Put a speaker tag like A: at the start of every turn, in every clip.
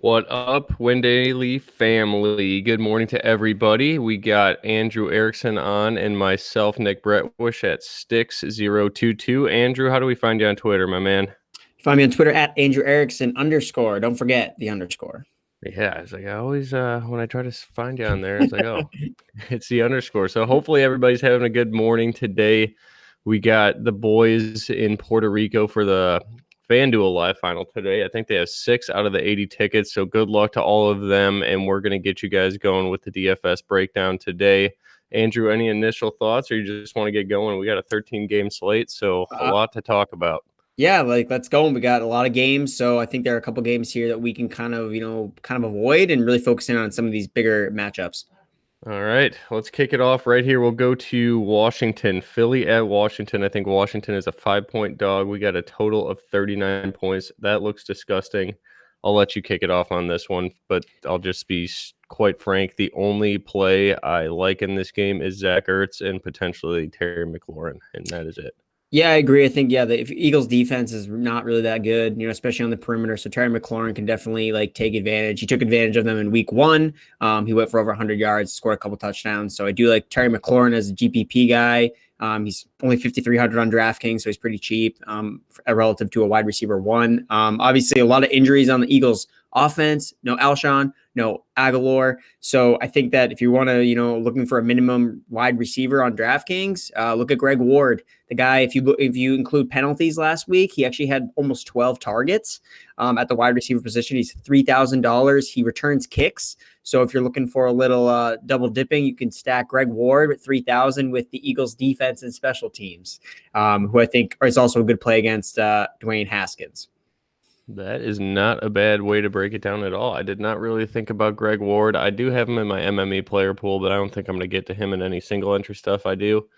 A: What up, WInDaily family? Good morning to everybody. We got Andrew Erickson on and myself, Nick Bretwisch at Sticks022. Andrew, how do we find you on Twitter, my man?
B: Find me on Twitter at Andrew Erickson _. Don't forget the underscore.
A: Yeah, it's like I always, when I try to find you on there, it's like, oh, it's the underscore. So hopefully everybody's having a good morning today. We got the boys in Puerto Rico for the FanDuel Live final today. I think they have 6 out of the 80 tickets, so good luck to all of them, and we're going to get you guys going with the DFS breakdown today. Andrew, any initial thoughts, or you just want to get going? We got a 13-game slate, so a lot to talk about.
B: Yeah, let's go. We got a lot of games, so I think there are a couple games here that we can kind of avoid and really focus in on some of these bigger matchups.
A: All right, let's kick it off right here. We'll go to Washington. Philly at Washington. I think Washington is a 5-point dog. We got a total of 39 points. That looks disgusting. I'll let you kick it off on this one, but I'll just be quite frank. The only play I like in this game is Zach Ertz and potentially Terry McLaurin, and that is it.
B: Yeah, I agree. I think, the Eagles defense is not really that good, especially on the perimeter. So Terry McLaurin can definitely take advantage. He took advantage of them in week 1. He went for over 100 yards, scored a couple touchdowns. So I do like Terry McLaurin as a GPP guy. He's only 5,300 on DraftKings, so he's pretty cheap relative to a wide receiver 1. Obviously, a lot of injuries on the Eagles offense. No Alshon, no Aguilar. So I think that if you want to, looking for a minimum wide receiver on DraftKings, look at Greg Ward. The guy, if you include penalties last week, he actually had almost 12 targets at the wide receiver position. He's $3,000. He returns kicks. So if you're looking for a little double dipping, you can stack Greg Ward at 3,000 with the Eagles defense and special teams, who I think is also a good play against Dwayne Haskins.
A: That is not a bad way to break it down at all. I did not really think about Greg Ward. I do have him in my MME player pool, but I don't think I'm going to get to him in any single entry stuff I do.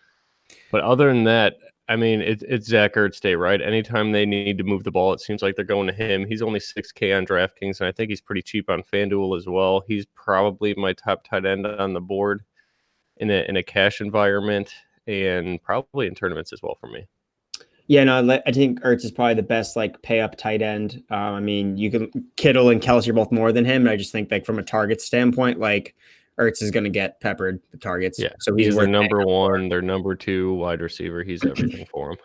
A: But other than that, I mean, it's Zach Ertz day, right? Anytime they need to move the ball, it seems like they're going to him. He's only $6K on DraftKings, and I think he's pretty cheap on FanDuel as well. He's probably my top tight end on the board in a cash environment and probably in tournaments as well for me.
B: Yeah, no, I think Ertz is probably the best pay up tight end. I mean, you can Kittle and Kelce are both more than him, and I just think from a target standpoint, Ertz is going to get peppered with targets.
A: Yeah,
B: so
A: he's their number 1, their number 2 wide receiver. He's everything for him.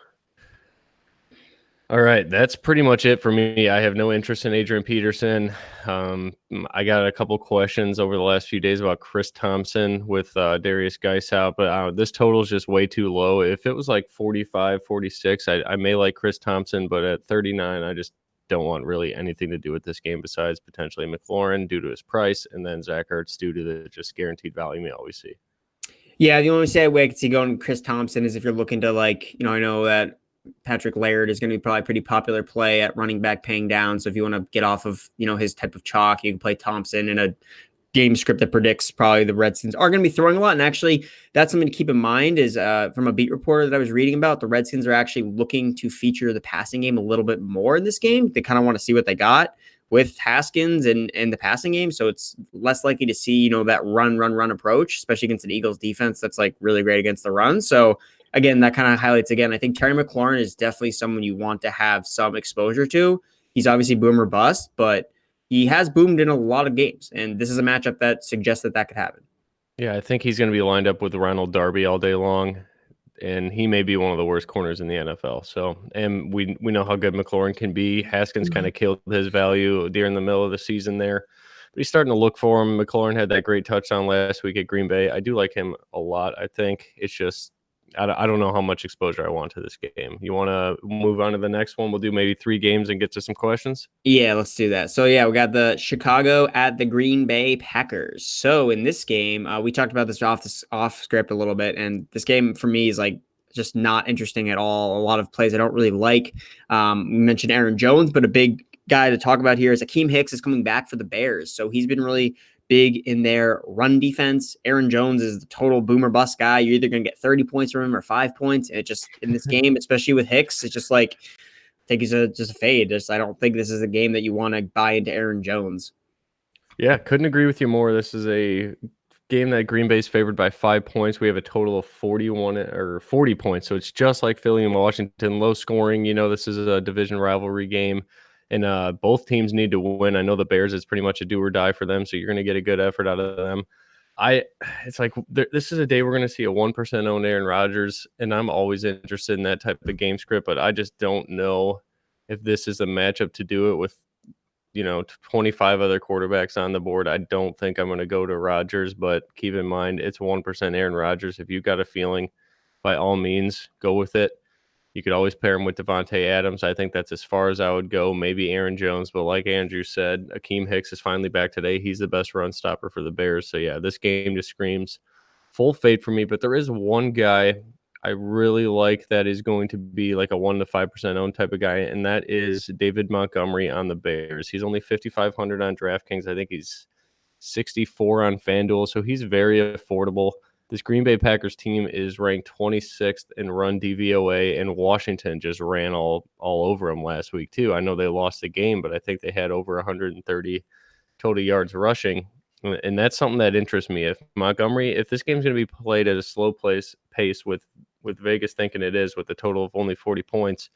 A: All right, that's pretty much it for me. I have no interest in Adrian Peterson. I got a couple questions over the last few days about Chris Thompson with Darius Geis out, but this total is just way too low. If it was like 45, 46, I may like Chris Thompson, but at 39, I just don't want really anything to do with this game besides potentially McLaurin due to his price, and then Zach Ertz due to the just guaranteed value we always see.
B: Yeah, the only way I could see going Chris Thompson is if you're looking to I know that Patrick Laird is going to be probably a pretty popular play at running back paying down. So if you want to get off of, his type of chalk, you can play Thompson in a game script that predicts probably the Redskins are going to be throwing a lot. And actually, that's something to keep in mind is from a beat reporter that I was reading about, the Redskins are actually looking to feature the passing game a little bit more in this game. They kind of want to see what they got with Haskins and the passing game. So it's less likely to see, that run approach, especially against an Eagles defense that's really great against the run. So again, that kind of highlights I think Terry McLaurin is definitely someone you want to have some exposure to. He's obviously boom or bust, but he has boomed in a lot of games. And this is a matchup that suggests that could happen.
A: Yeah, I think he's going to be lined up with Ronald Darby all day long. And he may be one of the worst corners in the NFL. So, and we know how good McLaurin can be. Haskins kind of killed his value during the middle of the season there. But he's starting to look for him. McLaurin had that great touchdown last week at Green Bay. I do like him a lot, I think. It's just, I don't know how much exposure I want to this game. You want to move on to the next one? We'll do maybe 3 games and get to some questions.
B: Yeah, let's do that. So yeah, we got the Chicago at the Green Bay Packers. So in this game, we talked about this off script a little bit, and this game for me is just not interesting at all. A lot of plays I don't really like. We mentioned Aaron Jones, but a big guy to talk about here is Akeem Hicks is coming back for the Bears. So he's been really big in their run defense. Aaron Jones is the total boomer bust guy. You're either going to get 30 points from him or 5 points. And it just, in this game, especially with Hicks, it's just I think he's just a fade. I don't think this is a game that you want to buy into Aaron Jones.
A: Yeah, couldn't agree with you more. This is a game that Green Bay's favored by 5 points. We have a total of 41 or 40 points. So it's just like Philly and Washington, low scoring. This is a division rivalry game. And both teams need to win. I know the Bears is pretty much a do or die for them, so you're going to get a good effort out of them. It's like this is a day we're going to see a 1% owned Aaron Rodgers, and I'm always interested in that type of game script, but I just don't know if this is a matchup to do it with, 25 other quarterbacks on the board. I don't think I'm going to go to Rodgers, but keep in mind it's 1% Aaron Rodgers. If you've got a feeling, by all means, go with it. You could always pair him with Devontae Adams. I think that's as far as I would go. Maybe Aaron Jones, but like Andrew said, Akeem Hicks is finally back today. He's the best run stopper for the Bears. So yeah, this game just screams full fade for me. But there is one guy I really like that is going to be like a 1 to 5% owned type of guy, and that is David Montgomery on the Bears. He's only 5,500 on DraftKings. I think he's 64 on FanDuel, so he's very affordable. This Green Bay Packers team is ranked 26th in run DVOA, and Washington just ran all over them last week too. I know they lost the game, but I think they had over 130 total yards rushing, and that's something that interests me. If this game's going to be played at a slow pace with Vegas thinking it is, with a total of only 40 points,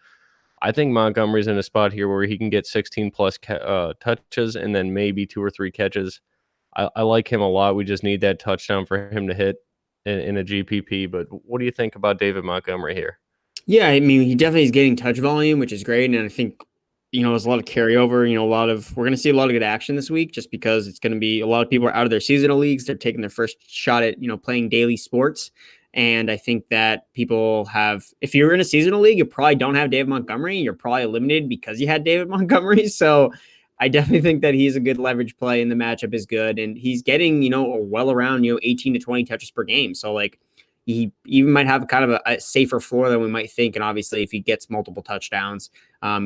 A: I think Montgomery's in a spot here where he can get 16 plus touches and then maybe 2 or 3 catches. I like him a lot. We just need that touchdown for him to hit in a GPP. But what do you think about David Montgomery here?
B: Yeah, I mean, he definitely is getting touch volume, which is great. And I think, there's a lot of carryover, we're going to see a lot of good action this week just because it's going to be a lot of people are out of their seasonal leagues. They're taking their first shot at, playing daily sports. And I think that people if you're in a seasonal league, you probably don't have David Montgomery. You're probably eliminated because you had David Montgomery. So I definitely think that he's a good leverage play and the matchup is good. And he's getting, well around, 18 to 20 touches per game. So like he even might have kind of a safer floor than we might think. And obviously if he gets multiple touchdowns,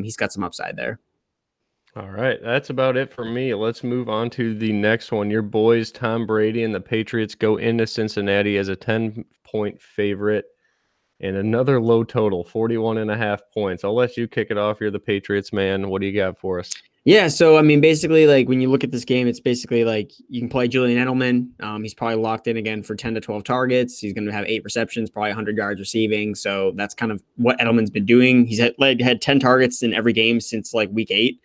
B: he's got some upside there.
A: All right, that's about it for me. Let's move on to the next one. Your boys, Tom Brady and the Patriots, go into Cincinnati as a 10-point favorite and another low total, 41.5 points. I'll let you kick it off. You're the Patriots man. What do you got for us?
B: Yeah, so I mean, basically, like when you look at this game, it's basically like you can play Julian Edelman. He's probably locked in again for 10 to 12 targets. He's going to have 8 receptions, probably 100 yards receiving. So that's kind of what Edelman's been doing. He's had 10 targets in every game since like week 8.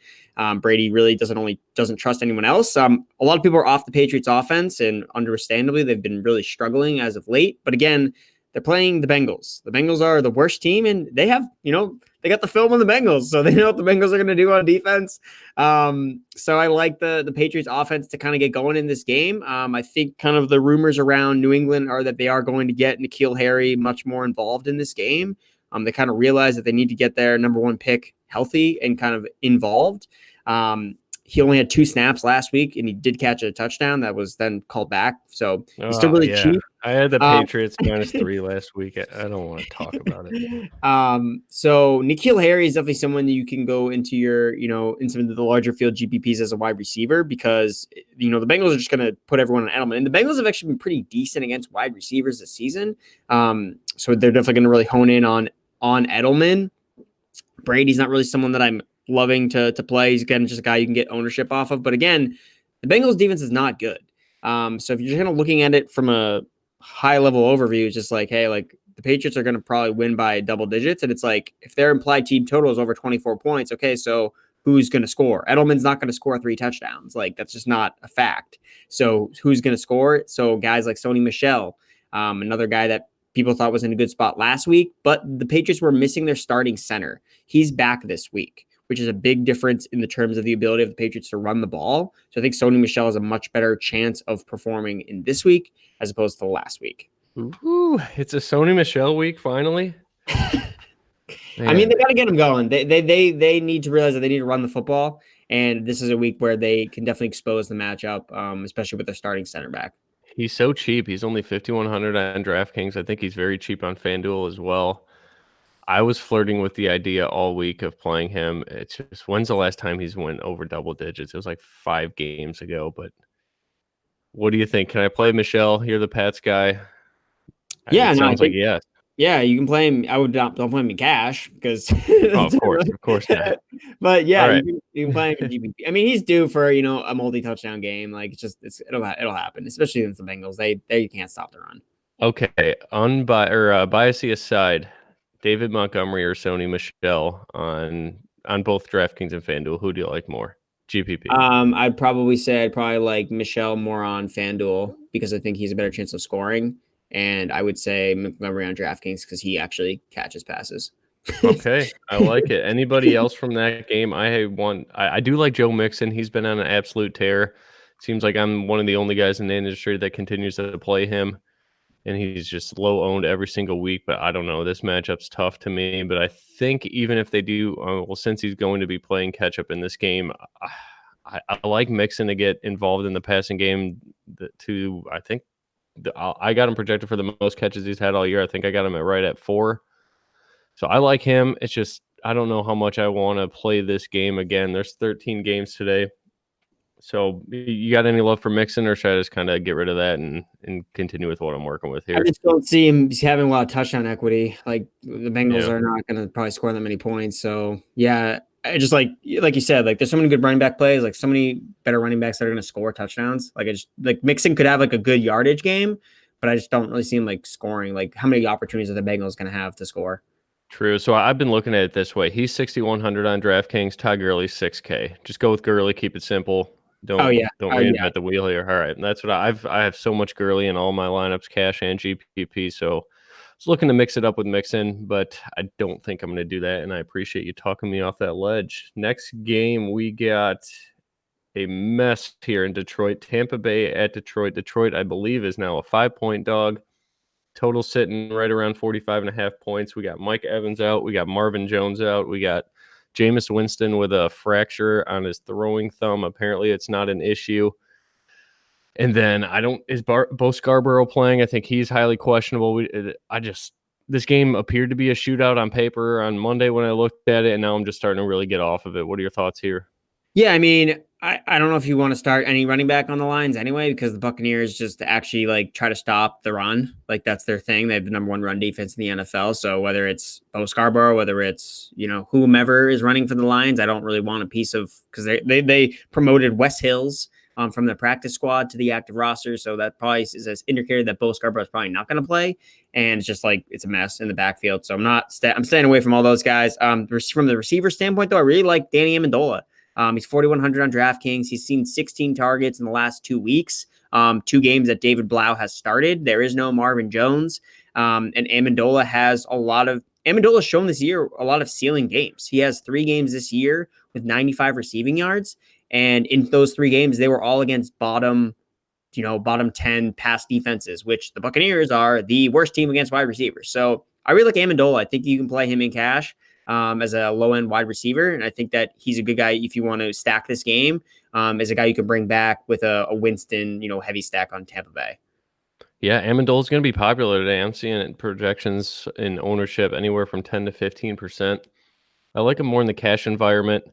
B: Brady really doesn't trust anyone else. A lot of people are off the Patriots offense, and understandably, they've been really struggling as of late. But again, they're playing the Bengals. The Bengals are the worst team, and they have, they got the film on the Bengals, so they know what the Bengals are going to do on defense. So I like the Patriots offense to kind of get going in this game. I think kind of the rumors around New England are that they are going to get N'Keal Harry much more involved in this game. They kind of realize that they need to get their number 1 pick healthy and kind of involved. He only had 2 snaps last week, and he did catch a touchdown that was then called back. So he's still really cheap.
A: I had the Patriots -3 last week. I don't want to talk about it.
B: So N'Keal Harry is definitely someone that you can go into your, in some of the larger field GPPs as a wide receiver because, the Bengals are just going to put everyone on Edelman. And the Bengals have actually been pretty decent against wide receivers this season. So they're definitely going to really hone in on Edelman. Brady's not really someone that I'm loving to play. He's again just a guy you can get ownership off of. But again, the Bengals defense is not good. So if you're just kind of looking at it from a high level overview, it's just like, hey, like the Patriots are going to probably win by double digits. And it's like, if their implied team total is over 24 points, okay, so who's going to score? Edelman's not going to score 3 touchdowns. Like that's just not a fact. So who's going to score? So guys like Sony Michel, another guy that people thought was in a good spot last week, but the Patriots were missing their starting center. He's back this week, which is a big difference in the terms of the ability of the Patriots to run the ball. So I think Sony Michel has a much better chance of performing in this week as opposed to last week.
A: Ooh, it's a Sony Michel week finally.
B: I mean, they got to get him going. They need to realize that they need to run the football, and this is a week where they can definitely expose the matchup, especially with their starting center back.
A: He's so cheap. He's only 5,100 on DraftKings. I think he's very cheap on FanDuel as well. I was flirting with the idea all week of playing him. It's just, when's the last time he's went over double digits? It was like 5 games ago, but what do you think? Can I play Michelle? You're the Pats guy.
B: Yeah,
A: sounds like yes.
B: Yeah, you can play him. I would don't play him in cash because
A: of course not.
B: But yeah,
A: right.
B: you can play him in GPP. I mean, he's due for a multi-touchdown game. Like it'll happen, especially against the Bengals. They can't stop the run.
A: Okay, bias aside, David Montgomery or Sony Michel on on both DraftKings and FanDuel, who do you like more? GPP.
B: I'd probably say I'd probably like Michelle more on FanDuel because I think he's a better chance of scoring. And I would say Montgomery on DraftKings because he actually catches passes.
A: Okay, I like it. Anybody else from that game? I do like Joe Mixon. He's been on an absolute tear. Seems like I'm one of the only guys in the industry that continues to play him, and he's just low owned every single week. But I don't know. This matchup's tough to me. But I think even if they do, since he's going to be playing catch up in this game, I like Mixon to get involved in the passing game. I think I got him projected for the most catches he's had all year. I think I got him right at 4. So I like him. It's just I don't know how much I want to play this game again. There's 13 games today. So you got any love for Mixon, or should I just kind of get rid of that and continue with what I'm working with here?
B: I just don't see him having a lot of touchdown equity. Like the Bengals
A: Yeah.
B: are not going to probably score that many points. So yeah, I just like you said, like there's so many good running back plays, like so many better running backs that are going to score touchdowns. Like I just like Mixon could have like a good yardage game, but I just don't really see him like scoring. Like how many opportunities are the Bengals going to have to score?
A: True. So I've been looking at it this way. He's 6,100 on DraftKings. Todd Gurley's 6K. Just go with Gurley. Keep it simple.
B: Oh
A: Don't
B: yeah,
A: reinvent the wheel here. All right, and that's what I have so much Gurley in all my lineups, cash and GPP. So I was looking to mix it up with Mixon, but I don't think I'm going to do that. And I appreciate you talking me off that ledge. Next game, we got a mess here in Detroit. Tampa Bay at Detroit. Detroit, I believe, is now a 5-point dog. Total sitting right around 45.5 points. We got Mike Evans out. We got Marvin Jones out. We got Jameis Winston with a fracture on his throwing thumb. Apparently, it's not an issue. And then is Bo Scarborough playing? I think he's highly questionable. This game appeared to be a shootout on paper on Monday when I looked at it, and now I'm just starting to really get off of it. What are your thoughts here?
B: Yeah, I mean, I don't know if you want to start any running back on the lines anyway, because the Buccaneers just actually like try to stop the run. Like that's their thing. They have the number 1 run defense in the NFL. So whether it's Bo Scarborough, whether it's, whomever is running for the Lions, I don't really want a piece of, because they promoted Wes Hills from the practice squad to the active roster. So that probably is an indicator that Bo Scarborough is probably not going to play. And it's just like, it's a mess in the backfield. So I'm staying away from all those guys. From the receiver standpoint though, I really like Danny Amendola. He's 4,100 on DraftKings. He's seen 16 targets in the last 2 weeks. 2 games that David Blau has started. There is no Marvin Jones. And Amendola has Amendola's shown this year a lot of ceiling games. He has 3 games this year with 95 receiving yards. And in those 3 games, they were all against bottom 10 pass defenses, which the Buccaneers are the worst team against wide receivers. So I really like Amendola. I think you can play him in cash. As a low-end wide receiver. And I think that he's a good guy if you want to stack this game, as a guy you can bring back with a Winston, heavy stack on Tampa Bay.
A: Yeah, Amendola's going to be popular today. I'm seeing projections in ownership anywhere from 10 to 15%. I like him more in the cash environment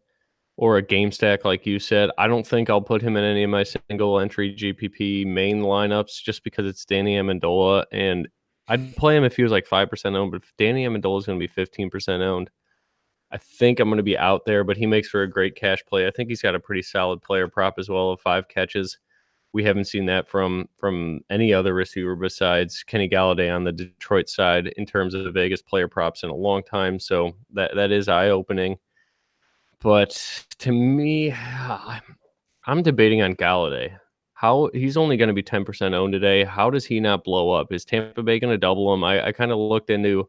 A: or a game stack, like you said. I don't think I'll put him in any of my single entry GPP main lineups just because it's Danny Amendola. And I'd play him if he was like 5% owned, but if Danny Amendola is going to be 15% owned, I think I'm going to be out there, but he makes for a great cash play. I think he's got a pretty solid player prop as well of 5 catches. We haven't seen that from any other receiver besides Kenny Galladay on the Detroit side in terms of the Vegas player props in a long time. So that is eye-opening. But to me, I'm debating on Galladay. How he's only going to be 10% owned today. How does he not blow up? Is Tampa Bay going to double him? I kind of looked into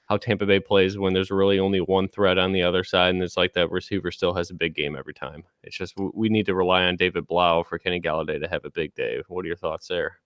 A: how Tampa Bay plays when there's really only one threat on the other side, and it's like that receiver still has a big game every time. It's just we need to rely on David Blau for Kenny Galladay to have a big day. What are your thoughts there?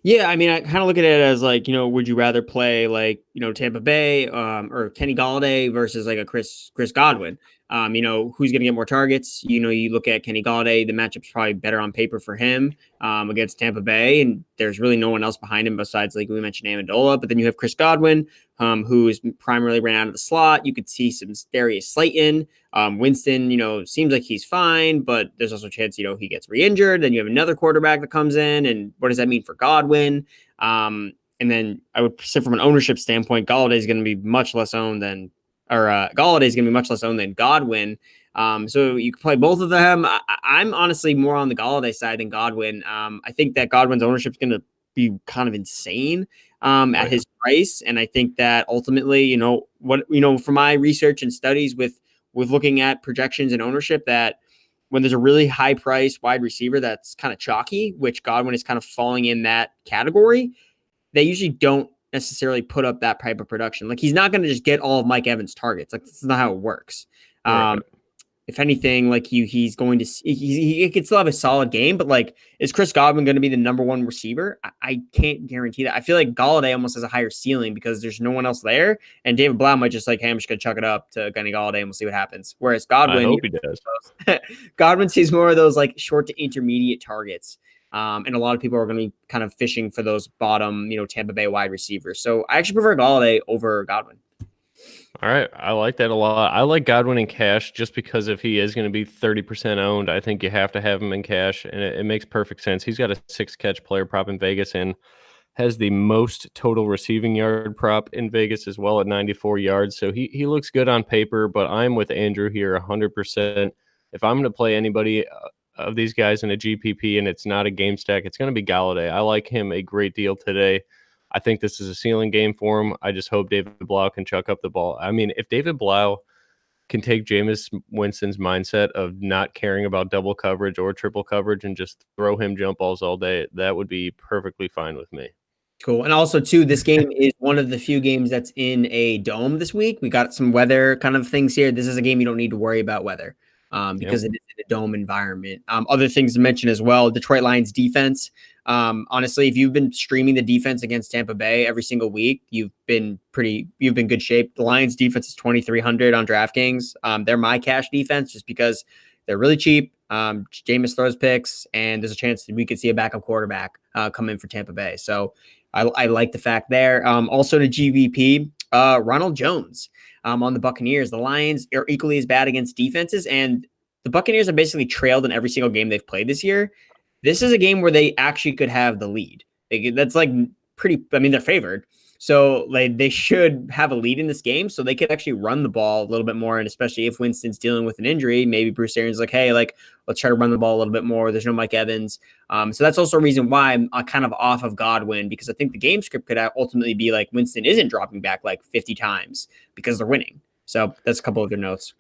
B: Yeah, I mean, I kind of look at it as like, would you rather play like, Tampa Bay or Kenny Galladay versus like a Chris Godwin? Who's going to get more targets? You look at Kenny Galladay, the matchup's probably better on paper for him against Tampa Bay, and there's really no one else behind him besides, like we mentioned, Amendola. But then you have Chris Godwin, who is primarily ran out of the slot. You could see some Darius Slayton. Winston, seems like he's fine, but there's also a chance, he gets re-injured. Then you have another quarterback that comes in, and what does that mean for Godwin? And then I would say from an ownership standpoint, Galladay is going to be much less owned than Godwin. So you can play both of them. I'm honestly more on the Galladay side than Godwin. I think that Godwin's ownership is going to be kind of insane at his price. And I think that ultimately, from my research and studies with with looking at projections and ownership that when there's a really high price wide receiver that's kind of chalky, which Godwin is kind of falling in that category, they usually don't necessarily put up that type of production. Like he's not going to just get all of Mike Evans' targets. Like that's not how it works.
A: Right.
B: If anything, like he's going to he could still have a solid game, but like is Chris Godwin going to be the number one receiver? I can't guarantee that. I feel like Galladay almost has a higher ceiling because there's no one else there, and David Blau might just like, hey, I'm just gonna chuck it up to Kenny Galladay and we'll see what happens. Whereas
A: I
B: Godwin,
A: hope he does.
B: Godwin sees more of those like short to intermediate targets. And a lot of people are going to be kind of fishing for those bottom, Tampa Bay wide receivers. So I actually prefer Galladay over Godwin.
A: All right. I like that a lot. I like Godwin in cash just because if he is going to be 30% owned, I think you have to have him in cash. And it makes perfect sense. He's got a 6-catch player prop in Vegas and has the most total receiving yard prop in Vegas as well at 94 yards. So he looks good on paper, but I'm with Andrew here 100%. If I'm going to play anybody of these guys in a GPP and it's not a game stack, it's going to be Galladay. I like him a great deal today. I think this is a ceiling game for him. I just hope David Blau can chuck up the ball. I mean, if David Blau can take Jameis Winston's mindset of not caring about double coverage or triple coverage and just throw him jump balls all day, that would be perfectly fine with me.
B: Cool. And also, too, this game is one of the few games that's in a dome this week. We got some weather kind of things here. This is a game you don't need to worry about weather because it is in a dome environment. Other things to mention as well, Detroit Lions defense. Honestly, if you've been streaming the defense against Tampa Bay every single week, you've been good shape. The Lions defense is 2,300 on DraftKings. They're my cash defense just because they're really cheap. Jameis throws picks, and there's a chance that we could see a backup quarterback come in for Tampa Bay. So I like the fact there. Also to GVP, Ronald Jones on the Buccaneers. The Lions are equally as bad against defenses, and the Buccaneers have basically trailed in every single game they've played this year. This is a game where they actually could have the lead. That's like pretty. I mean, they're favored, so like they should have a lead in this game, so they could actually run the ball a little bit more. And especially if Winston's dealing with an injury, maybe Bruce Arians like, hey, like let's try to run the ball a little bit more. There's no Mike Evans, so that's also a reason why I'm kind of off of Godwin because I think the game script could ultimately be like Winston isn't dropping back like 50 times because they're winning. So that's a couple of your notes.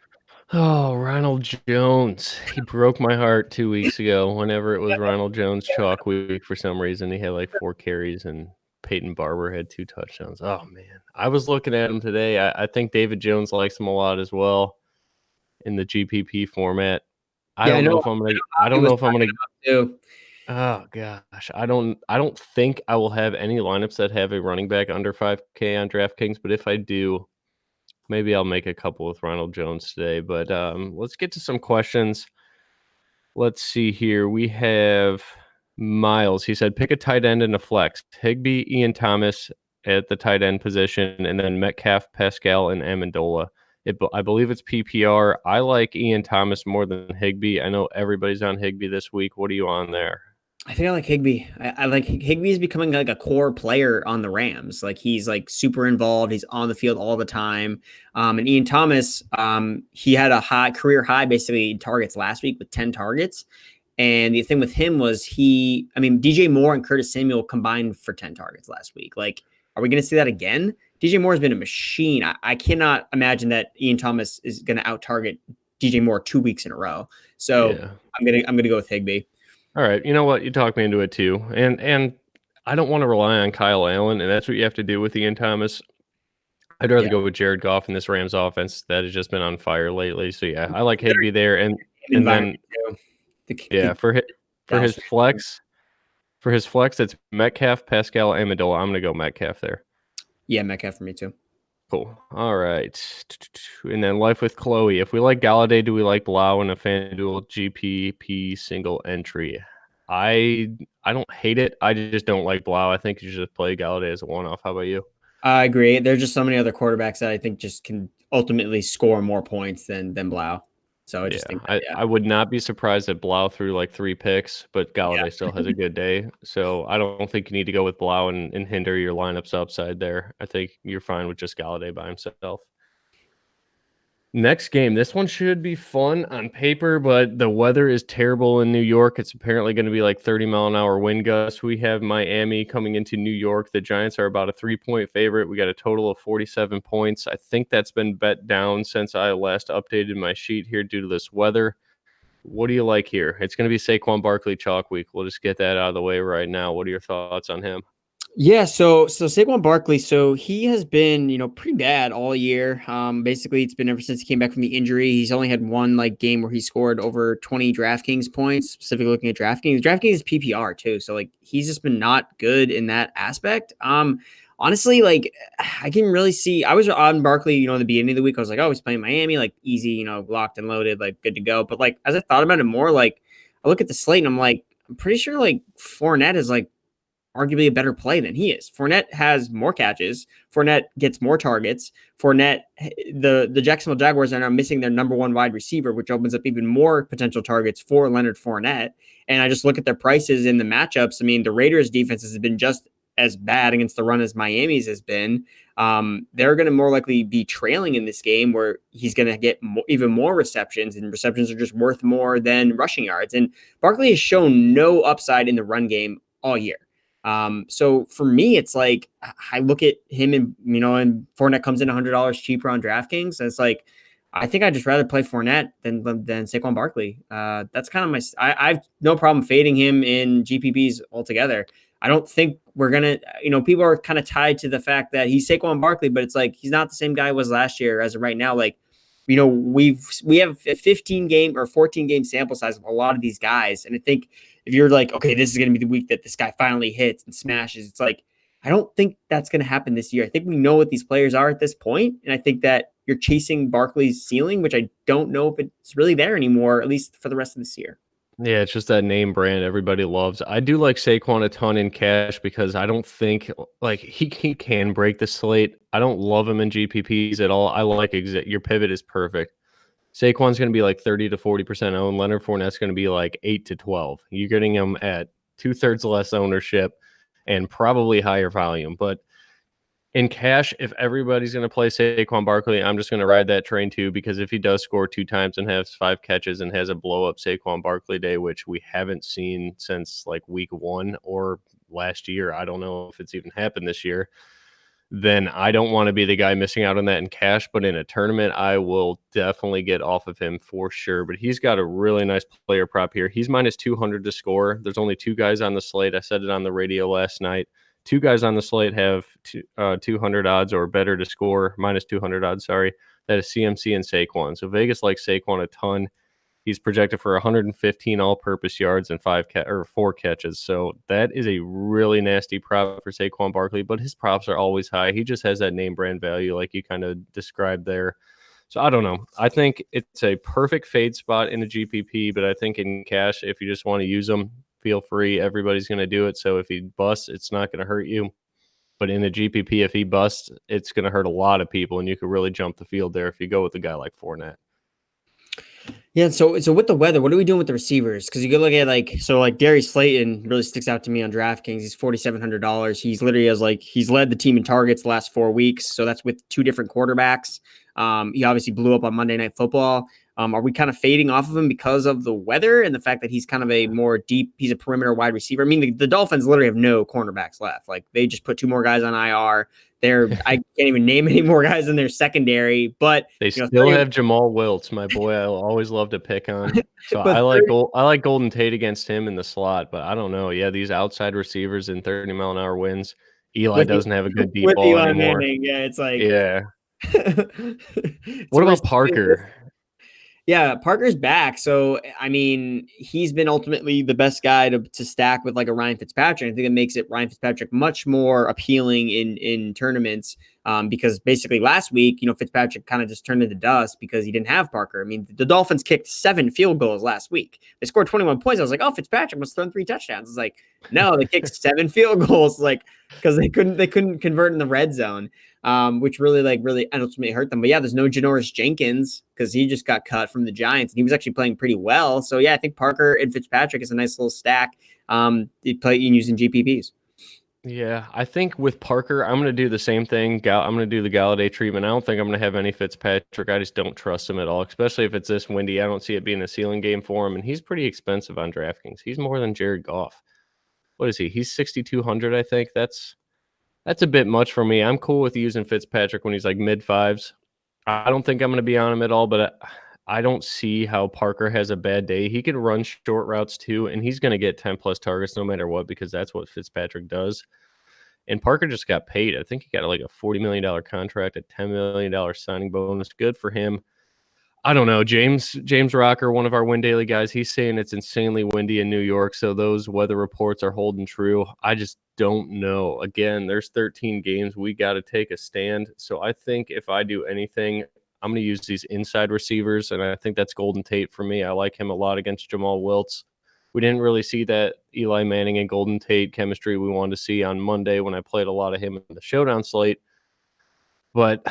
A: Oh, Ronald Jones. He broke my heart 2 weeks ago whenever it was Ronald Jones chalk week for some reason. He had like 4 carries and Peyton Barber had 2 touchdowns. Oh, man. I was looking at him today. I think David Jones likes him a lot as well in the GPP format. I don't know if I'm going to. Oh gosh, I don't think I will have any lineups that have a running back under 5K on DraftKings, but if I do, maybe I'll make a couple with Ronald Jones today. But let's get to some questions. Let's see here. We have Miles. He said, pick a tight end and a flex. Higbee, Ian Thomas at the tight end position, and then Metcalf, Pascal, and Amendola. I believe it's PPR. I like Ian Thomas more than Higbee. I know everybody's on Higbee this week. What are you on there?
B: I think I like Higbee. I like Higbee is becoming like a core player on the Rams. Like he's like super involved. He's on the field all the time. And Ian Thomas, he had a career high basically in targets last week with 10 targets. And the thing with him was DJ Moore and Curtis Samuel combined for 10 targets last week. Like, are we going to see that again? DJ Moore has been a machine. I cannot imagine that Ian Thomas is going to out target DJ Moore 2 weeks in a row. So yeah. I'm gonna go with Higbee.
A: All right, you know what? You talked me into it too, and I don't want to rely on Kyle Allen, and that's what you have to do with Ian Thomas. I'd rather go with Jared Goff in this Rams offense that has just been on fire lately. So yeah, I like Higbee there, and then for his flex, it's Metcalf, Pascal, Amendola. I'm gonna go Metcalf there.
B: Yeah, Metcalf for me too.
A: Cool. All right. And then Life with Chloe. If we like Galladay, do we like Blau in a FanDuel GPP single entry? I don't hate it. I just don't like Blau. I think you should just play Galladay as a one-off. How about you?
B: I agree. There's just so many other quarterbacks that I think just can ultimately score more points than Blau. So I just think
A: I would not be surprised that Blau threw like 3 picks, but Galladay still has a good day. So I don't think you need to go with Blau and hinder your lineup's upside there. I think you're fine with just Galladay by himself. Next game. This one should be fun on paper, but the weather is terrible in New York. It's apparently going to be like 30-mile-an-hour wind gusts. We have Miami coming into New York. The Giants are about a 3-point favorite. We got a total of 47 points. I think that's been bet down since I last updated my sheet here due to this weather. What do you like here? It's going to be Saquon Barkley chalk week. We'll just get that out of the way right now. What are your thoughts on him?
B: Yeah, so Saquon Barkley, so he has been, pretty bad all year. Basically it's been ever since he came back from the injury. He's only had one like game where he scored over 20 DraftKings points, specifically looking at DraftKings. DraftKings is PPR too. So like he's just been not good in that aspect. Honestly, like I can really see I was on Barkley, in the beginning of the week. I was like, oh, he's playing Miami, like easy, locked and loaded, like good to go. But like as I thought about it more, like I look at the slate and I'm like, I'm pretty sure like Fournette is like arguably a better play than he is. Fournette has more catches. Fournette gets more targets. Fournette, the Jacksonville Jaguars are now missing their number one wide receiver, which opens up even more potential targets for Leonard Fournette. And I just look at their prices in the matchups. I mean, the Raiders' defense has been just as bad against the run as Miami's has been. They're going to more likely be trailing in this game where he's going to get even more receptions, and receptions are just worth more than rushing yards. And Barkley has shown no upside in the run game all year. So for me, it's like I look at him and Fournette comes in $100 cheaper on DraftKings. And it's like, I think I'd just rather play Fournette than Saquon Barkley. That's kind of I've no problem fading him in GPPs altogether. I don't think we're going to, people are kind of tied to the fact that he's Saquon Barkley, but it's like, he's not the same guy he was last year as of right now. Like, we have a 15 game or 14 game sample size of a lot of these guys. And I think if you're like, okay, this is going to be the week that this guy finally hits and smashes, it's like, I don't think that's going to happen this year. I think we know what these players are at this point, and I think that you're chasing Barkley's ceiling, which I don't know if it's really there anymore, at least for the rest of this year.
A: Yeah, it's just that name brand everybody loves. I do like Saquon a ton in cash because I don't think like he can break the slate. I don't love him in GPPs at all. I like your pivot is perfect. Saquon's going to be like 30 to 40% owned. Leonard Fournette's going to be like 8 to 12. You're getting him at 2/3 less ownership and probably higher volume. But in cash, if everybody's going to play Saquon Barkley, I'm just going to ride that train too, because if he does score 2 times and has 5 catches and has a blow-up Saquon Barkley day, which we haven't seen since like week 1 or last year, I don't know if it's even happened this year, then I don't want to be the guy missing out on that in cash. But in a tournament, I will definitely get off of him for sure. But he's got a really nice player prop here. He's minus 200 to score. There's only 2 guys on the slate. I said it on the radio last night. 2 guys on the slate have 200 odds or better to score, minus 200 odds, sorry. That is CMC and Saquon. So Vegas likes Saquon a ton. He's projected for 115 all-purpose yards and 4 catches. So that is a really nasty prop for Saquon Barkley, but his props are always high. He just has that name brand value like you kind of described there. So I don't know. I think it's a perfect fade spot in a GPP, but I think in cash, if you just want to use them, feel free. Everybody's going to do it. So if he busts, it's not going to hurt you. But in a GPP, if he busts, it's going to hurt a lot of people, and you could really jump the field there if you go with a guy like Fournette.
B: Yeah, so with the weather, what are we doing with the receivers? Because you could look at like Darius Slayton really sticks out to me on DraftKings. He's $4,700. He's literally he's led the team in targets the last 4 weeks. So that's with 2 different quarterbacks. He obviously blew up on Monday Night Football. Are we kind of fading off of him because of the weather and the fact that he's kind of he's a perimeter wide receiver? I mean, the Dolphins literally have no cornerbacks left. Like they just put 2 more guys on IR. I can't even name any more guys in their secondary, but
A: they still have Jamal Wiltz, my boy. I'll always love to pick on. So I like Golden Tate against him in the slot, but I don't know. Yeah, these outside receivers in 30-mile-an-hour winds. Eli doesn't have a good deep ball
B: Eli
A: anymore.
B: Manning, yeah, it's like
A: yeah. What about Parker?
B: Yeah, Parker's back. So, I mean, he's been ultimately the best guy to stack with like a Ryan Fitzpatrick. I think it makes Ryan Fitzpatrick much more appealing in tournaments because basically last week, Fitzpatrick kind of just turned into dust because he didn't have Parker. I mean, the Dolphins kicked 7 field goals last week. They scored 21 points. I was like, oh, Fitzpatrick must have thrown 3 touchdowns. It's like, no, they kicked 7 field goals, like because they couldn't convert in the red zone. Which really ultimately hurt them. But yeah, there's no Janoris Jenkins because he just got cut from the Giants and he was actually playing pretty well. So yeah, I think Parker and Fitzpatrick is a nice little stack. You play using GPPs.
A: Yeah, I think with Parker, I'm going to do the same thing. I'm going to do the Galladay treatment. I don't think I'm going to have any Fitzpatrick. I just don't trust him at all, especially if it's this windy. I don't see it being a ceiling game for him, and he's pretty expensive on DraftKings. He's more than Jared Goff. What is he? He's 6,200, I think. That's a bit much for me. I'm cool with using Fitzpatrick when he's like mid fives. I don't think I'm going to be on him at all, but I don't see how Parker has a bad day. He could run short routes too, and he's going to get 10 plus targets no matter what, because that's what Fitzpatrick does. And Parker just got paid. I think he got like a $40 million contract, a $10 million signing bonus. Good for him. I don't know. James Rocker, one of our WInDaily guys, he's saying it's insanely windy in New York, so those weather reports are holding true. I just don't know. Again, there's 13 games. We got to take a stand. So I think if I do anything, I'm going to use these inside receivers, and I think that's Golden Tate for me. I like him a lot against Jamal Wiltz. We didn't really see that Eli Manning and Golden Tate chemistry we wanted to see on Monday when I played a lot of him in the showdown slate. But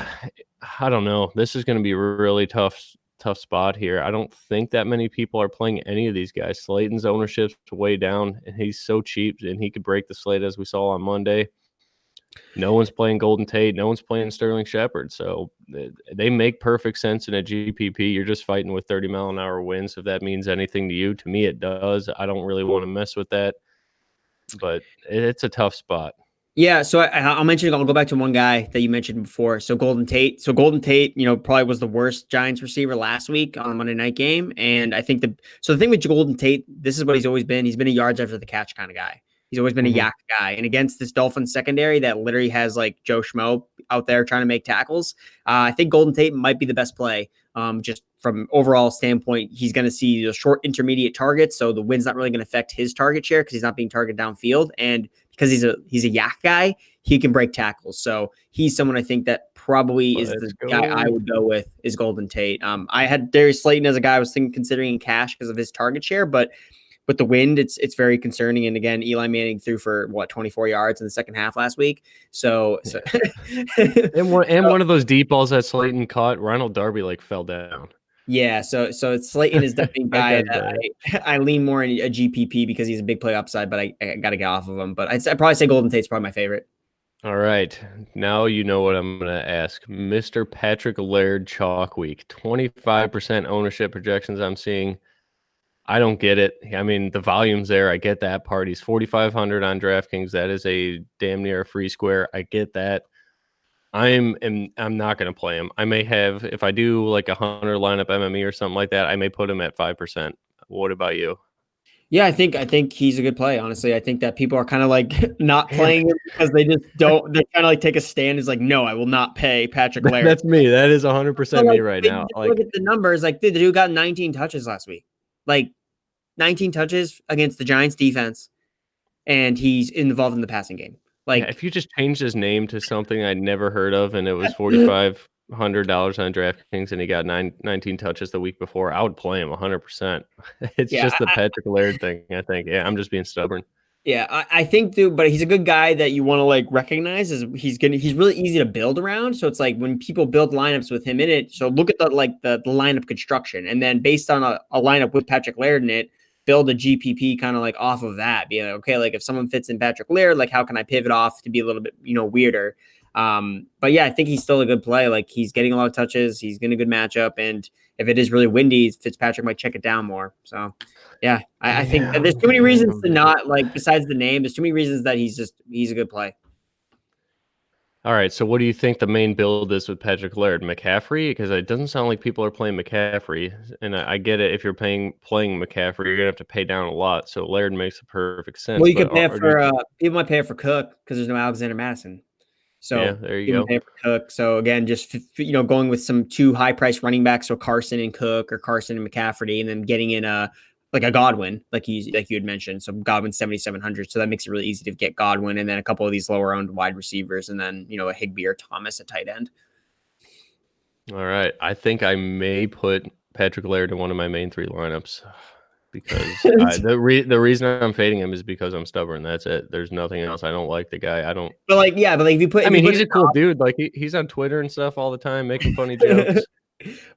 A: I don't know. This is going to be a really tough spot here. I don't think that many people are playing any of these guys. Slayton's ownership's way down, and he's so cheap, and he could break the slate as we saw on Monday. No one's playing Golden Tate. No one's playing Sterling Shepard. So they make perfect sense in a GPP. You're just fighting with 30-mile-an-hour winds. If that means anything to you, to me it does. I don't really want to mess with that, but it's a tough spot.
B: Yeah, so I'll mention. I'll go back to one guy that you mentioned before. So Golden Tate. Golden Tate, probably was the worst Giants receiver last week on the Monday night game. And I think the thing with Golden Tate, this is what he's always been. He's been a yards after the catch kind of guy. He's always been a yak guy. And against this Dolphins secondary that literally has like Joe Schmo out there trying to make tackles, I think Golden Tate might be the best play. Just from overall standpoint, he's going to see the short intermediate targets. So the wind's not really going to affect his target share because he's not being targeted downfield. And because he's a yak guy, he can break tackles. So he's someone I think that probably is the guy I would go with is Golden Tate. I had Darius Slayton as a guy I was considering cash because of his target share, but with the wind, it's very concerning. And again, Eli Manning threw for 24 yards in the second half last week. So
A: and one of those deep balls that Slayton caught, Ronald Darby fell down.
B: Yeah, so Slayton is definitely a guy that I lean more in a GPP because he's a big play upside, but I got to get off of him. But I'd probably say Golden Tate's probably my favorite.
A: All right. Now you know what I'm going to ask. Mr. Patrick Laird chalk week. 25% ownership projections I'm seeing. I don't get it. I mean, the volume's there. I get that part. He's 4,500 on DraftKings. That is a damn near free square. I get that. I'm not going to play him. I may have, if I do like 100 lineup MME or something like that, I may put him at 5%. What about you?
B: Yeah, I think he's a good play. Honestly, I think that people are kind of not playing him because they just don't. They kind of take a stand. Is no, I will not pay Patrick Laird.
A: That's me. That is 100% me right now.
B: Look at the numbers. The dude got 19 touches last week. 19 touches against the Giants defense, and he's involved in the passing game.
A: If you just changed his name to something I'd never heard of, and it was $4,500 on DraftKings, and he got 19 touches the week before, I would play him 100%. It's just the Patrick Laird thing, I think. Yeah, I'm just being stubborn.
B: Yeah, I think, dude, but he's a good guy that you want to recognize. He's really easy to build around. So it's when people build lineups with him in it. So look at the lineup construction, and then based on a lineup with Patrick Laird in it, build a GPP kind of off of that. Be okay, if someone fits in Patrick Laird, how can I pivot off to be a little bit weirder? But yeah, I think he's still a good play. He's getting a lot of touches. He's getting a good matchup, and if it is really windy, Fitzpatrick might check it down more. So yeah, I think that there's too many reasons to not besides the name. There's too many reasons that he's a good play.
A: All right, so what do you think the main build is with Patrick Laird? McCaffrey? Because it doesn't sound like people are playing McCaffrey, and I get it. If you're playing McCaffrey, you're gonna have to pay down a lot. So Laird makes perfect sense.
B: Well, you could pay for people might pay for Cook because there's no Alexander Madison. So
A: yeah, there you go.
B: Pay for Cook. So again, just going with some two high price running backs, so Carson and Cook or Carson and McCaffrey, and then getting in a Godwin, like you had mentioned. So Godwin 7,700. So that makes it really easy to get Godwin, and then a couple of these lower owned wide receivers, and then a Higbee or Thomas at tight end.
A: All right, I think I may put Patrick Laird in one of my main three lineups because the reason I'm fading him is because I'm stubborn. That's it. There's nothing else. I don't like the guy. I don't.
B: But if you put,
A: he's a cool dude. He's on Twitter and stuff all the time, making funny jokes.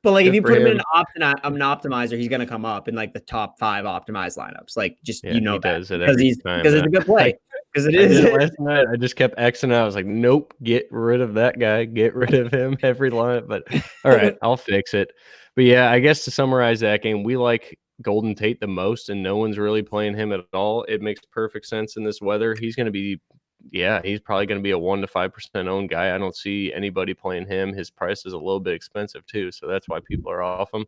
B: But if you put him in an optimizer, he's going to come up in the top 5 optimized lineups. Because it's a good play. because it
A: I did
B: is.
A: it last night. I just kept Xing out. I was like, nope, get rid of that guy. Get rid of him every line. But all right, I'll fix it. But yeah, I guess to summarize that game, we like Golden Tate the most, and no one's really playing him at all. It makes perfect sense in this weather. He's going to be, he's probably going to be a 1 to 5% owned guy. I don't see anybody playing him. His price is a little bit expensive too, so that's why people are off him.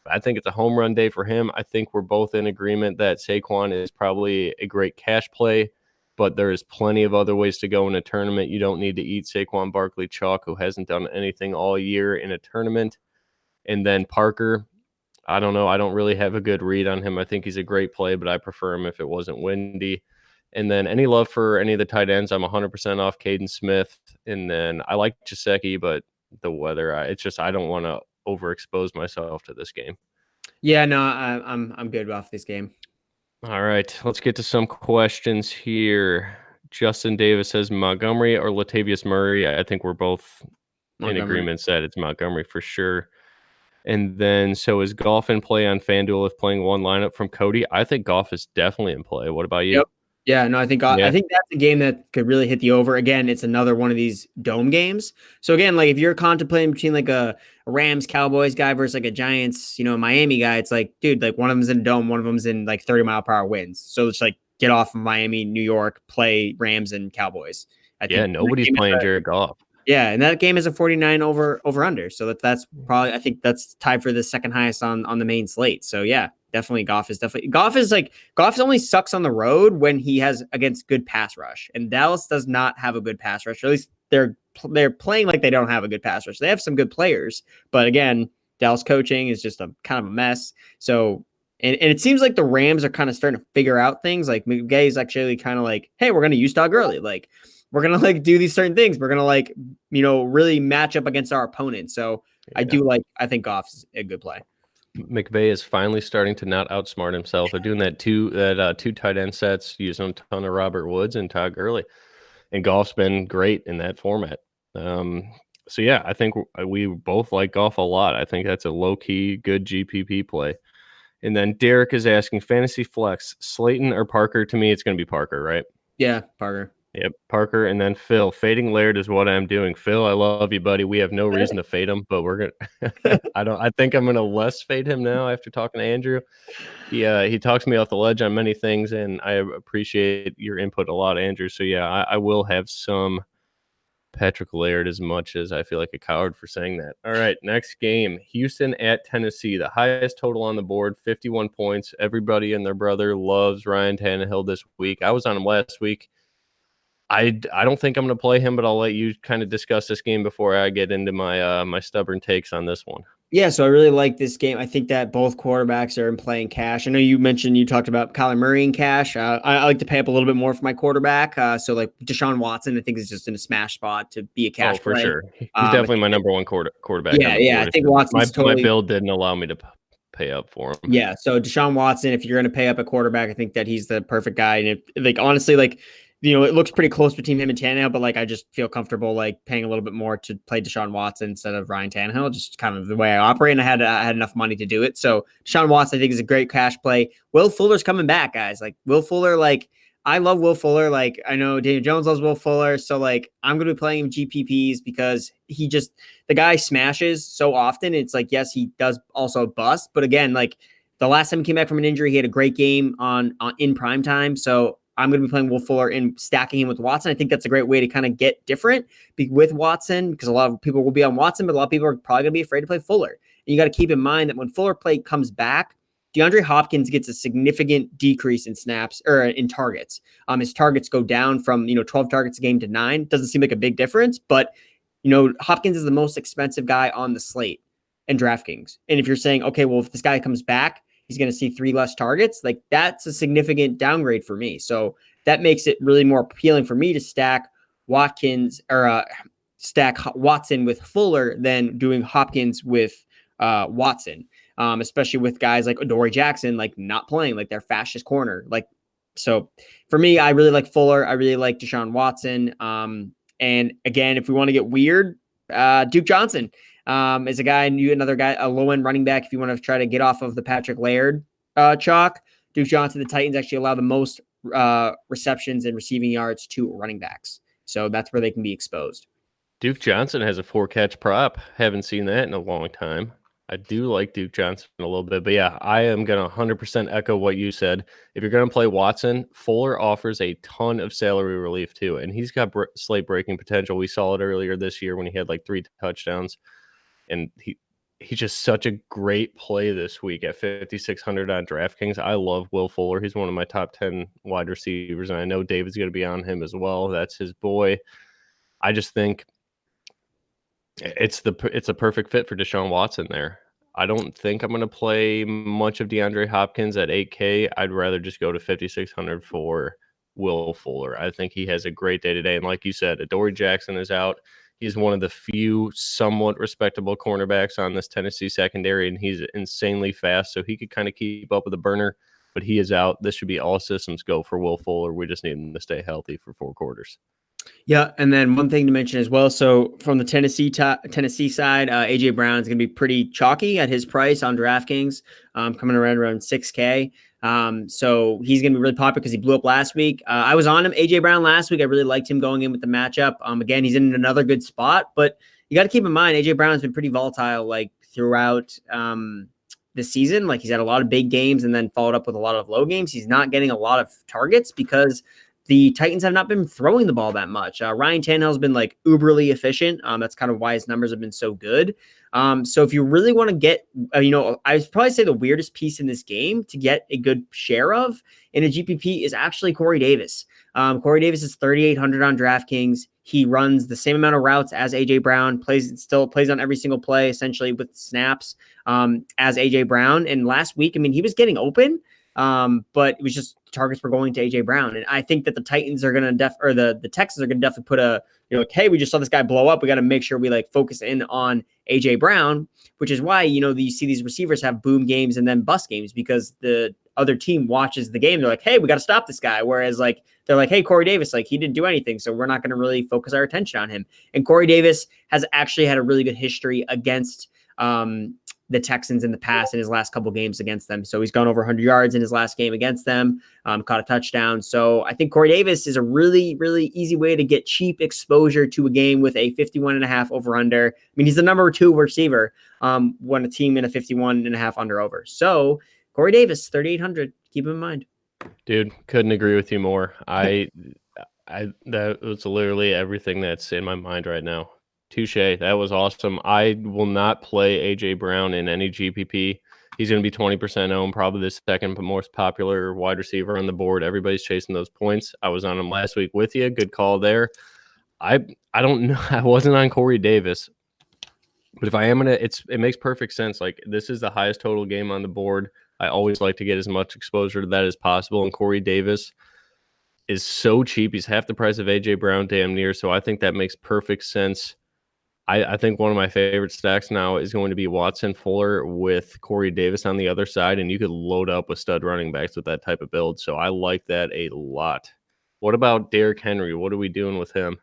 A: I think it's a home run day for him. I think we're both in agreement that Saquon is probably a great cash play, but there is plenty of other ways to go in a tournament. You don't need to eat Saquon Barkley chalk, who hasn't done anything all year in a tournament. And then Parker, I don't know. I don't really have a good read on him. I think he's a great play, but I prefer him if it wasn't windy. And then any love for any of the tight ends, I'm 100% off Caden Smith. And then I like Gesicki, but the weather, it's just I don't want to overexpose myself to this game.
B: Yeah, no, I'm good off this game.
A: All right, let's get to some questions here. Justin Davis says Montgomery or Latavius Murray. I think we're both in agreement that it's Montgomery for sure. And then, so is Goff in play on FanDuel if playing one lineup from Cody? I think Goff is definitely in play. What about you?
B: Yep. Yeah, no, I think that's a game that could really hit the over. Again, it's another one of these dome games. So again, like if you're contemplating between like a Rams Cowboys guy versus like a Giants, Miami guy, it's like, dude, like one of them's in a dome, one of them's in like 30-mile-per-hour winds. So it's like get off of Miami, New York, play Rams and Cowboys. I think
A: nobody's playing Jared Goff.
B: Yeah, and that game is a 49 over under. So that's probably, I think that's tied for the second highest on the main slate. So yeah, definitely Goff only sucks on the road when he has against good pass rush. And Dallas does not have a good pass rush. Or at least they're playing like they don't have a good pass rush. They have some good players, but again, Dallas coaching is just a kind of a mess. So and it seems like the Rams are kind of starting to figure out things. Like McVay's actually kind of like, hey, we're going to use Todd Gurley. Like, we're going to like do these certain things. We're going to like, really match up against our opponent. So I think Goff's a good play.
A: McVay is finally starting to not outsmart himself. They're doing that two tight end sets, using a ton of Robert Woods and Todd Gurley. And Goff's been great in that format. So yeah, I think we both like Goff a lot. I think that's a low-key good GPP play. And then Derek is asking, fantasy flex, Slayton or Parker? To me, it's going to be Parker, right?
B: Yeah, Parker.
A: Yep, Parker. And then Phil, fading Laird is what I'm doing. Phil, I love you, buddy. We have no reason to fade him, but we're gonna. I think I'm gonna less fade him now after talking to Andrew. He talks me off the ledge on many things, and I appreciate your input a lot, Andrew. So yeah, I will have some Patrick Laird, as much as I feel like a coward for saying that. All right, next game, Houston at Tennessee. The highest total on the board, 51 points. Everybody and their brother loves Ryan Tannehill this week. I was on him last week. I don't think I'm going to play him, but I'll let you kind of discuss this game before I get into my my stubborn takes on this one.
B: Yeah, so I really like this game. I think that both quarterbacks are in playing cash. I know you talked about Kyler Murray in cash. I like to pay up a little bit more for my quarterback. So like Deshaun Watson, I think is just in a smash spot to be a cash
A: for
B: play.
A: Sure. He's definitely my number one quarterback.
B: Yeah. I think Watson's
A: my bill didn't allow me to pay up for him.
B: Yeah, so Deshaun Watson, if you're going to pay up a quarterback, I think that he's the perfect guy. And honestly, it looks pretty close between him and Tannehill, but I just feel comfortable paying a little bit more to play Deshaun Watson instead of Ryan Tannehill, just kind of the way I operate. And I had enough money to do it. So Deshaun Watson, I think, is a great cash play. Will Fuller's coming back, guys. Will Fuller, I love Will Fuller. I know Daniel Jones loves Will Fuller. So I'm going to be playing him GPPs because the guy smashes so often. It's yes, he does also bust, but again, the last time he came back from an injury, he had a great game in prime time. So I'm going to be playing Will Fuller and stacking him with Watson. I think that's a great way to kind of get different with Watson, because a lot of people will be on Watson, but a lot of people are probably going to be afraid to play Fuller. And you got to keep in mind that when Fuller comes back, DeAndre Hopkins gets a significant decrease in snaps or in targets. His targets go down from 12 targets a game to 9. Doesn't seem like a big difference, but Hopkins is the most expensive guy on the slate in DraftKings. And if you're saying, okay, well, if this guy comes back, he's going to see 3 less targets. That's a significant downgrade for me. So that makes it really more appealing for me to stack Watson with Fuller than doing Hopkins with Watson, especially with guys like Adoree Jackson, not playing, their fastest corner. So for me, I really like Fuller. I really like Deshaun Watson. And again, if we want to get weird, Duke Johnson is another guy, a low-end running back. If you want to try to get off of the Patrick Laird chalk, Duke Johnson, the Titans actually allow the most receptions and receiving yards to running backs. So that's where they can be exposed.
A: Duke Johnson has a 4-catch prop. Haven't seen that in a long time. I do like Duke Johnson a little bit. But yeah, I am going to 100% echo what you said. If you're going to play Watson, Fuller offers a ton of salary relief too. And he's got slate breaking potential. We saw it earlier this year when he had like 3 touchdowns. And he's just such a great play this week at 5,600 on DraftKings. I love Will Fuller. He's one of my top 10 wide receivers. And I know David's going to be on him as well. That's his boy. I just think it's a perfect fit for Deshaun Watson there. I don't think I'm going to play much of DeAndre Hopkins at 8K. I'd rather just go to 5,600 for Will Fuller. I think he has a great day today. And like you said, Adoree Jackson is out. He's one of the few somewhat respectable cornerbacks on this Tennessee secondary, and he's insanely fast, so he could kind of keep up with the burner, but he is out. This should be all systems go for Will Fuller. We just need him to stay healthy for 4 quarters.
B: Yeah, and then one thing to mention as well. So from the Tennessee side, AJ Brown is going to be pretty chalky at his price on DraftKings, coming around 6K. So he's going to be really popular because he blew up last week. I was on him, AJ Brown, last week. I really liked him going in with the matchup. Again, he's in another good spot, but you got to keep in mind AJ Brown's been pretty volatile like throughout this season. Like he's had a lot of big games and then followed up with a lot of low games. He's not getting a lot of targets because the Titans have not been throwing the ball that much. Ryan Tannehill's been like uberly efficient. That's kind of why his numbers have been so good. So if you really want to get, I would probably say the weirdest piece in this game to get a good share of in a GPP is actually Corey Davis. Corey Davis is 3,800 on DraftKings. He runs the same amount of routes as AJ Brown, still plays on every single play, essentially with snaps as AJ Brown. And last week, I mean, he was getting open. But it was just targets were going to AJ Brown. And I think that the Titans are going to the Texans are going to definitely put hey, we just saw this guy blow up. We got to make sure we like focus in on AJ Brown, which is why, you see these receivers have boom games and then bust games because the other team watches the game. They're like, hey, we got to stop this guy. Whereas like, they're like, hey, Corey Davis, like he didn't do anything. So we're not going to really focus our attention on him. And Corey Davis has actually had a really good history against, the Texans in the past in his last couple games against them. So he's gone over 100 yards in his last game against them, caught a touchdown. So I think Corey Davis is a really, really easy way to get cheap exposure to a game with a 51.5 over under. I mean, he's the number 2 receiver when a team in a 51.5 under over. So Corey Davis, 3,800, keep him in mind.
A: Dude, couldn't agree with you more. That was literally everything that's in my mind right now. Touche. That was awesome. I will not play AJ Brown in any GPP. He's going to be 20% owned, probably the second most popular wide receiver on the board. Everybody's chasing those points. I was on him last week with you. Good call there. I don't know. I wasn't on Corey Davis, but if I am gonna, it makes perfect sense. Like this is the highest total game on the board. I always like to get as much exposure to that as possible. And Corey Davis is so cheap. He's half the price of AJ Brown, damn near. So I think that makes perfect sense. I think one of my favorite stacks now is going to be Watson Fuller with Corey Davis on the other side, and you could load up with stud running backs with that type of build. So I like that a lot. What about Derrick Henry? What are we doing with him?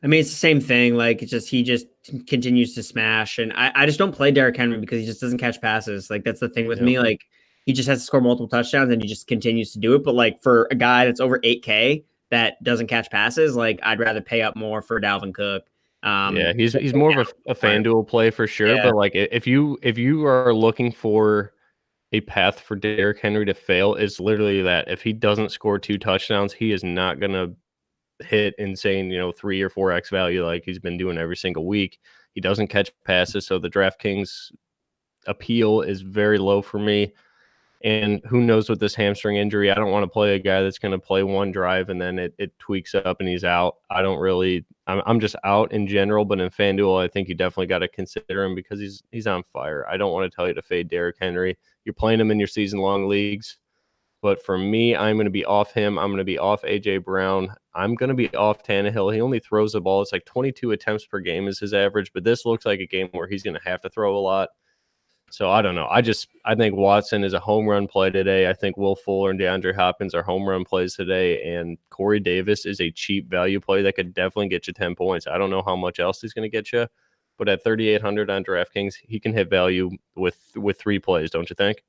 B: I mean, it's the same thing. Like, he just continues to smash, and I just don't play Derrick Henry because he just doesn't catch passes. Like, that's the thing with me. Like, he just has to score multiple touchdowns, and he just continues to do it. But like for a guy that's over 8K that doesn't catch passes, like I'd rather pay up more for Dalvin Cook.
A: He's more of a FanDuel play for sure. Yeah. But like if you are looking for a path for Derrick Henry to fail, it's literally that. If he doesn't score 2 touchdowns, he is not gonna hit insane, 3 or 4x value like he's been doing every single week. He doesn't catch passes, so the DraftKings appeal is very low for me. And who knows with this hamstring injury, I don't want to play a guy that's going to play one drive and then it tweaks up and he's out. I'm just out in general, but in FanDuel, I think you definitely got to consider him because he's on fire. I don't want to tell you to fade Derrick Henry. You're playing him in your season-long leagues. But for me, I'm going to be off him. I'm going to be off AJ Brown. I'm going to be off Tannehill. He only throws the ball. It's like 22 attempts per game is his average, but this looks like a game where he's going to have to throw a lot. So I don't know. I think Watson is a home run play today. I think Will Fuller and DeAndre Hopkins are home run plays today. And Corey Davis is a cheap value play that could definitely get you 10 points. I don't know how much else he's going to get you, but at 3,800 on DraftKings, he can hit value with 3 plays, don't you think?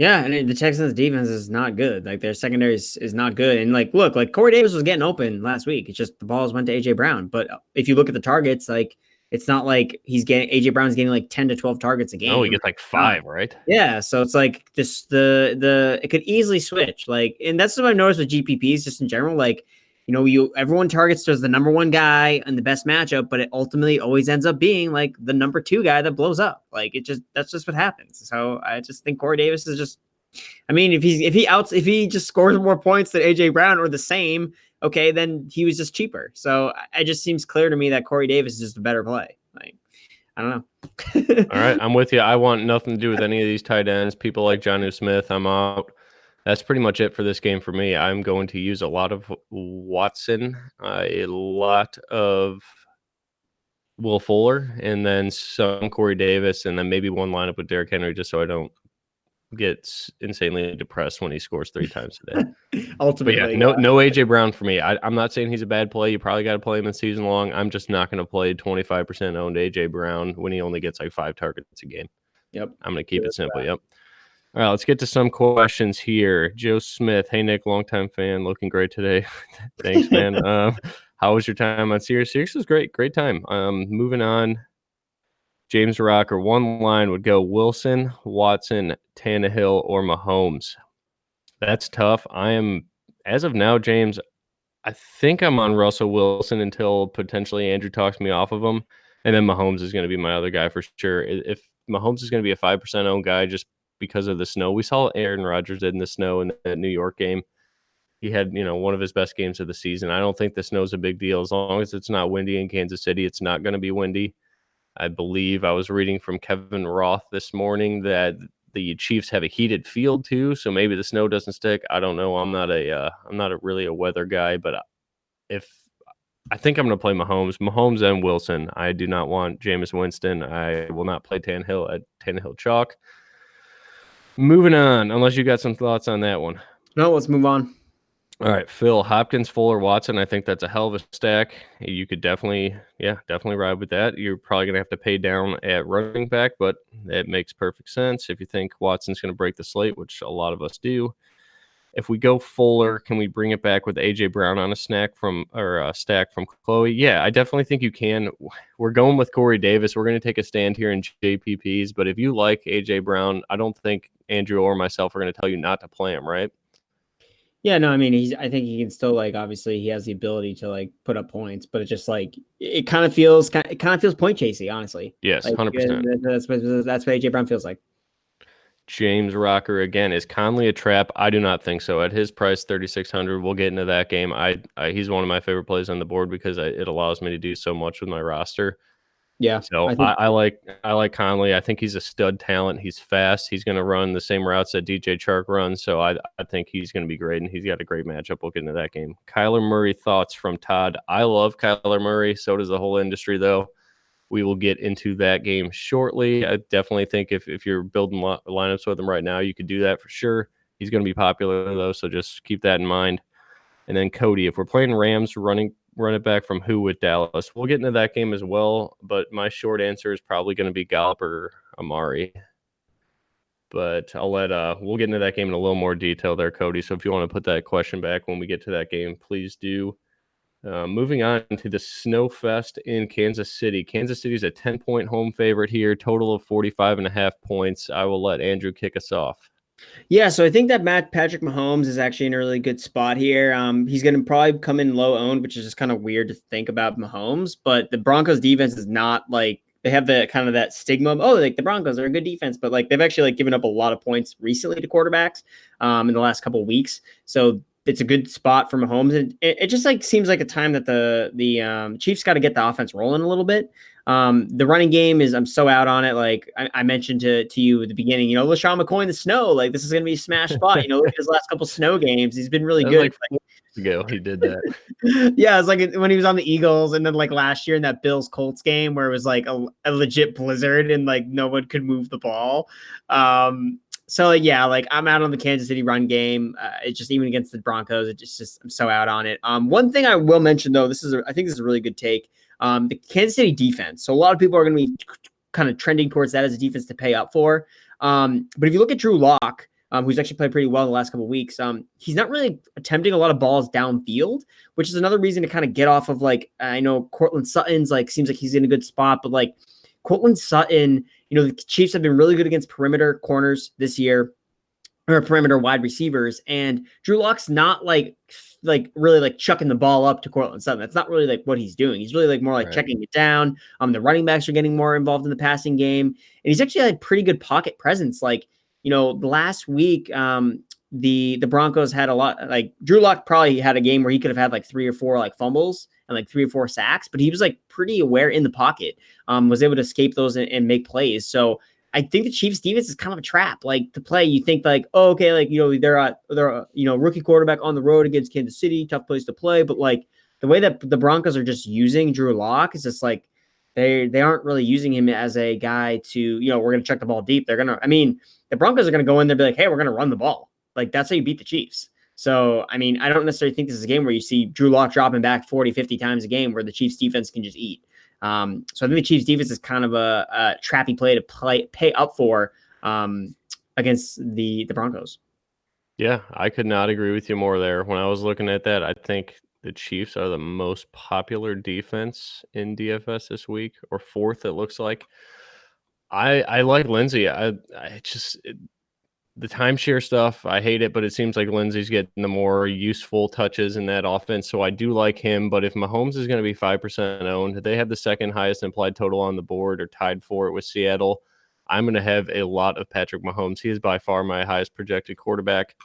B: Yeah, and the Texans defense is not good. Like their secondary is not good. And like, look, like Corey Davis was getting open last week. It's just the balls went to AJ Brown. But if you look at the targets, like it's not like he's getting AJ Brown's getting like 10 to 12 targets a
A: No, he
B: game.
A: gets like 5, right?
B: Yeah, so it's like this the it could easily switch. Like, and that's what I've noticed with GPPs just in general. Like, everyone targets as the number one guy in the best matchup, but it ultimately always ends up being like the number two guy that blows up. Like that's just what happens. So I just think Corey Davis is just. I mean, if he just scores more points than AJ Brown or the same, okay, then he was just cheaper. So it just seems clear to me that Corey Davis is just a better play. Like, I don't know.
A: All right, I'm with you. I want nothing to do with any of these tight ends. People like Jonnu Smith, I'm out. That's pretty much it for this game for me. I'm going to use a lot of Watson, a lot of Will Fuller, and then some Corey Davis, and then maybe one lineup with Derrick Henry just so I don't get insanely depressed when he scores 3 times a day.
B: Ultimately,
A: but no AJ Brown for me. I'm not saying he's a bad play. You probably got to play him in season long. I'm just not going to play 25% owned AJ Brown when he only gets like 5 targets a game.
B: Yep.
A: I'm going to keep it simple. Yep. All right, let's get to some questions here. Joe Smith. Hey, Nick, longtime fan. Looking great today. Thanks, man. How was your time on Sirius? Sirius was great. Great time. Moving on. James Rocker. One line would go Wilson, Watson, Tannehill, or Mahomes. That's tough. I am, as of now, James, I think I'm on Russell Wilson until potentially Andrew talks me off of him. And then Mahomes is going to be my other guy for sure. If Mahomes is going to be a 5% owned guy just because of the snow, we saw Aaron Rodgers did in the snow in that New York game. He had, one of his best games of the season. I don't think the snow's a big deal. As long as it's not windy in Kansas City, it's not going to be windy. I believe I was reading from Kevin Roth this morning that the Chiefs have a heated field too, so maybe the snow doesn't stick. I don't know. I'm not really a weather guy, but I think I'm going to play Mahomes and Wilson. I do not want Jameis Winston. I will not play Tannehill at Tannehill chalk. Moving on, unless you got some thoughts on that one.
B: No, let's move on.
A: All right, Phil, Hopkins, Fuller, Watson. I think that's a hell of a stack. You could definitely ride with that. You're probably going to have to pay down at running back, but it makes perfect sense if you think Watson's going to break the slate, which a lot of us do. If we go Fuller, can we bring it back with AJ Brown on a stack from Chloe? Yeah, I definitely think you can. We're going with Corey Davis. We're going to take a stand here in JPPs, but if you like AJ Brown, I don't think Andrew or myself are going to tell you not to play him, right?
B: Yeah, no, I mean, I think he can still obviously he has the ability to put up points, but it's just it kind of feels point chasey, honestly.
A: Yes, 100%.
B: That's what AJ Brown feels like.
A: James Rocker again, is Conley a trap? I do not think so. At his price, 3,600, we'll get into that game. He's one of my favorite plays on the board because it allows me to do so much with my roster.
B: Yeah.
A: So I like Conley. I think he's a stud talent. He's fast. He's going to run the same routes that DJ Chark runs. So I think he's going to be great, and he's got a great matchup. We'll get into that game. Kyler Murray thoughts from Todd. I love Kyler Murray. So does the whole industry, though. We will get into that game shortly. I definitely think if you're building lineups with him right now, you could do that for sure. He's going to be popular, though, so just keep that in mind. And then Cody, if we're playing Rams, run it back from who with Dallas? We'll get into that game as well, but my short answer is probably going to be Gallup or Amari. But we'll get into that game in a little more detail there, Cody. So if you want to put that question back when we get to that game, please do. Moving on to the Snow Fest in Kansas City. Kansas City is a 10-point home favorite here, total of 45.5 points. I will let Andrew kick us off.
B: Yeah, so I think that Patrick Mahomes is actually in a really good spot here. He's going to probably come in low owned, which is just kind of weird to think about Mahomes. But the Broncos defense is not they have the kind of that stigma of, the Broncos are a good defense, but they've actually given up a lot of points recently to quarterbacks in the last couple of weeks. So it's a good spot for Mahomes. And it just seems like a time that the Chiefs got to get the offense rolling a little bit. The running game I'm so out on it. I mentioned to you at the beginning, LaShawn McCoy in the snow, this is going to be a smash spot. Look at his last couple snow games. He's been really good.
A: Ago he did that.
B: Yeah, it's when he was on the Eagles, and then last year in that Bills Colts game where it was a legit blizzard and no one could move the ball. So yeah, I'm out on the Kansas City run game. It's just even against the Broncos, I'm so out on it. One thing I will mention though, I think this is a really good take. The Kansas City defense. So a lot of people are going to be kind of trending towards that as a defense to pay up for. But if you look at Drew Lock, who's actually played pretty well the last couple of weeks. He's not really attempting a lot of balls downfield, which is another reason to kind of get off of like, I know Cortland Sutton's like, seems like he's in a good spot, but like Cortland Sutton, the Chiefs have been really good against perimeter corners this year, or perimeter wide receivers, and Drew Lock's not like really like chucking the ball up to Cortland Sutton. That's not really like what he's doing. He's really like more like checking it down. The running backs are getting more involved in the passing game, and he's actually had pretty good pocket presence. Like, last week, the Broncos had a lot, like Drew Lock probably had a game where he could have had like 3 or 4 like fumbles and like 3 or 4 sacks, but he was like pretty aware in the pocket, was able to escape those and make plays. So I think the Chiefs defense is kind of a trap. Like, to play, you think like, oh, okay, like, they're a rookie quarterback on the road against Kansas City, tough place to play. But like the way that the Broncos are just using Drew Lock is just like they aren't really using him as a guy to, we're going to check the ball deep. The Broncos are going to go in there and be like, hey, we're going to run the ball. Like, that's how you beat the Chiefs. So, I don't necessarily think this is a game where you see Drew Lock dropping back 40, 50 times a game where the Chiefs defense can just eat. So I think the Chiefs defense is kind of a trappy play to pay up for against the Broncos.
A: Yeah, I could not agree with you more there. When I was looking at that, I think the Chiefs are the most popular defense in DFS this week, or 4th, it looks like. I like Lindsey. The timeshare stuff, I hate it, but it seems like Lindsey's getting the more useful touches in that offense, so I do like him. But if Mahomes is going to be 5% owned, they have the 2nd highest implied total on the board, or tied for it with Seattle. I'm going to have a lot of Patrick Mahomes. He is by far my highest projected quarterback.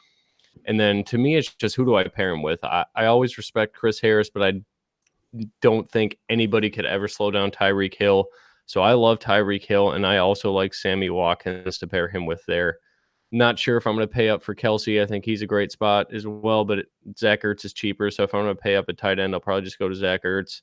A: And then to me, it's just, who do I pair him with? I always respect Chris Harris, but I don't think anybody could ever slow down Tyreek Hill. So I love Tyreek Hill, and I also like Sammy Watkins to pair him with there. Not sure if I'm going to pay up for Kelsey. I think he's a great spot as well, but Zach Ertz is cheaper. So if I'm going to pay up at tight end, I'll probably just go to Zach Ertz.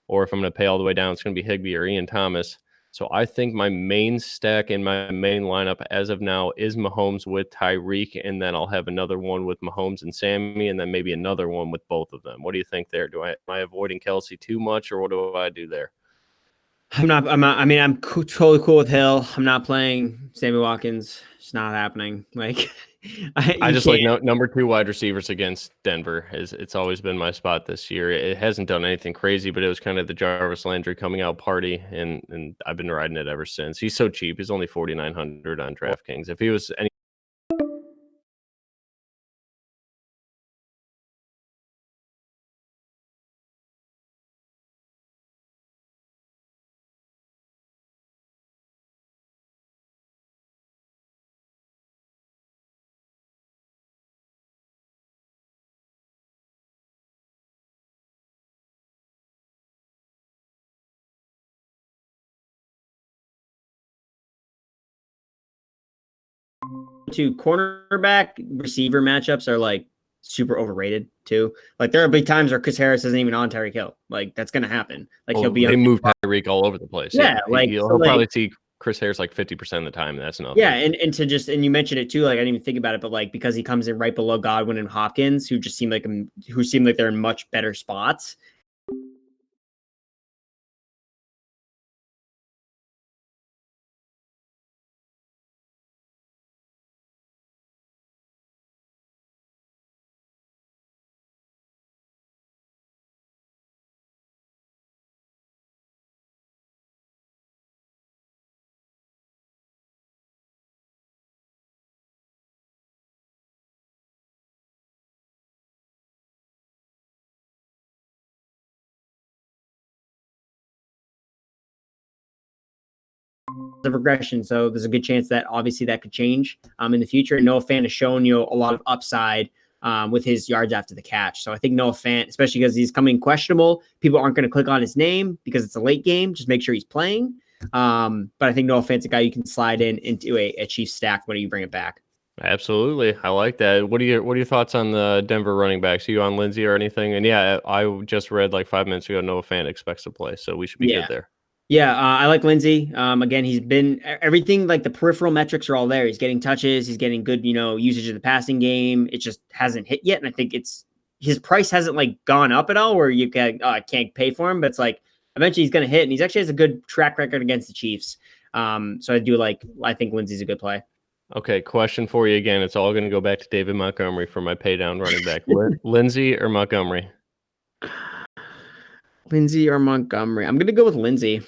A: Or if I'm going to pay all the way down, it's going to be Higbee or Ian Thomas. So I think my main stack in my main lineup as of now is Mahomes with Tyreek, and then I'll have another one with Mahomes and Sammy, and then maybe another one with both of them. What do you think there? Am I avoiding Kelsey too much, or what do I do there?
B: I'm totally cool with Hill. I'm not playing Sammy Watkins. It's not happening. Like,
A: I just like number 2 wide receivers against Denver. It's always been my spot this year. It hasn't done anything crazy, but it was kind of the Jarvis Landry coming out party, and I've been riding it ever since. He's so cheap. He's only $4,900 on DraftKings. If he was any
B: to cornerback receiver matchups are like super overrated too. Like, there are big times where Chris Harris isn't even on Tyreek Hill. Like, that's gonna happen. Like, he'll be
A: they move Tyreek all over the place.
B: Yeah, like,
A: he'll probably see Chris Harris like 50% of the time. That's nothing.
B: Yeah, and you mentioned it too. Like, I didn't even think about it, but like, because he comes in right below Godwin and Hopkins, who seem like they're in much better spots. The regression, so there's a good chance that obviously that could change in the future. Noah Fant has shown a lot of upside with his yards after the catch. So I think Noah Fant, especially because he's coming questionable, people aren't going to click on his name because it's a late game. Just make sure he's playing. But I think Noah Fant's a guy you can slide into a Chiefs stack when you bring it back.
A: Absolutely. I like that. What are your thoughts on the Denver running backs? Are you on Lindsey or anything? And yeah, I just read like 5 minutes ago, Noah Fant expects to play, so we should be good there.
B: Yeah, I like Lindsey. Again, he's been everything, like the peripheral metrics are all there. He's getting touches. He's getting good, usage of the passing game. It just hasn't hit yet. And I think his price hasn't like gone up at all where you can, I can't pay for him, but it's like eventually he's going to hit, and he's actually has a good track record against the Chiefs. So I think Lindsey's a good play.
A: Okay, question for you again. It's all going to go back to David Montgomery for my pay down running back. Lindsey or Montgomery?
B: Lindsey or Montgomery? I'm going to go with Lindsey.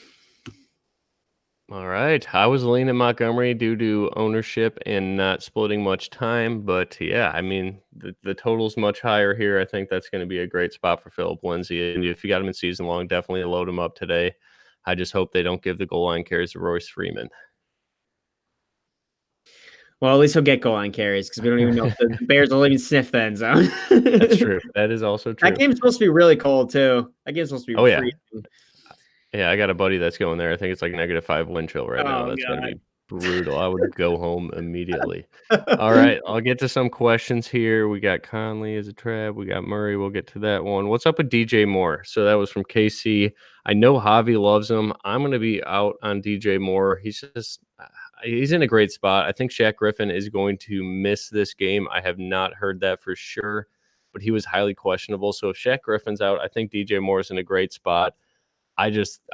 A: All right. I was leaning Montgomery due to ownership and not splitting much time. But yeah, I mean, the total's much higher here. I think that's going to be a great spot for Philip Lindsay. And if you got him in season long, definitely load him up today. I just hope they don't give the goal line carries to Royce Freeman.
B: Well, at least he'll get goal line carries because we don't even know if the Bears will even sniff the end zone.
A: That's true. That is also true.
B: That game's supposed to be really cold too. That game's supposed to be freezing.
A: Yeah, I got a buddy that's going there. I think it's like -5 wind chill right now. That's going to be brutal. I would go home immediately. All right, I'll get to some questions here. We got Conley as a trap. We got Murray. We'll get to that one. What's up with DJ Moore? So that was from KC. I know Javi loves him. I'm going to be out on DJ Moore. He's in a great spot. I think Shaq Griffin is going to miss this game. I have not heard that for sure, but he was highly questionable. So if Shaq Griffin's out, I think DJ Moore is in a great spot. I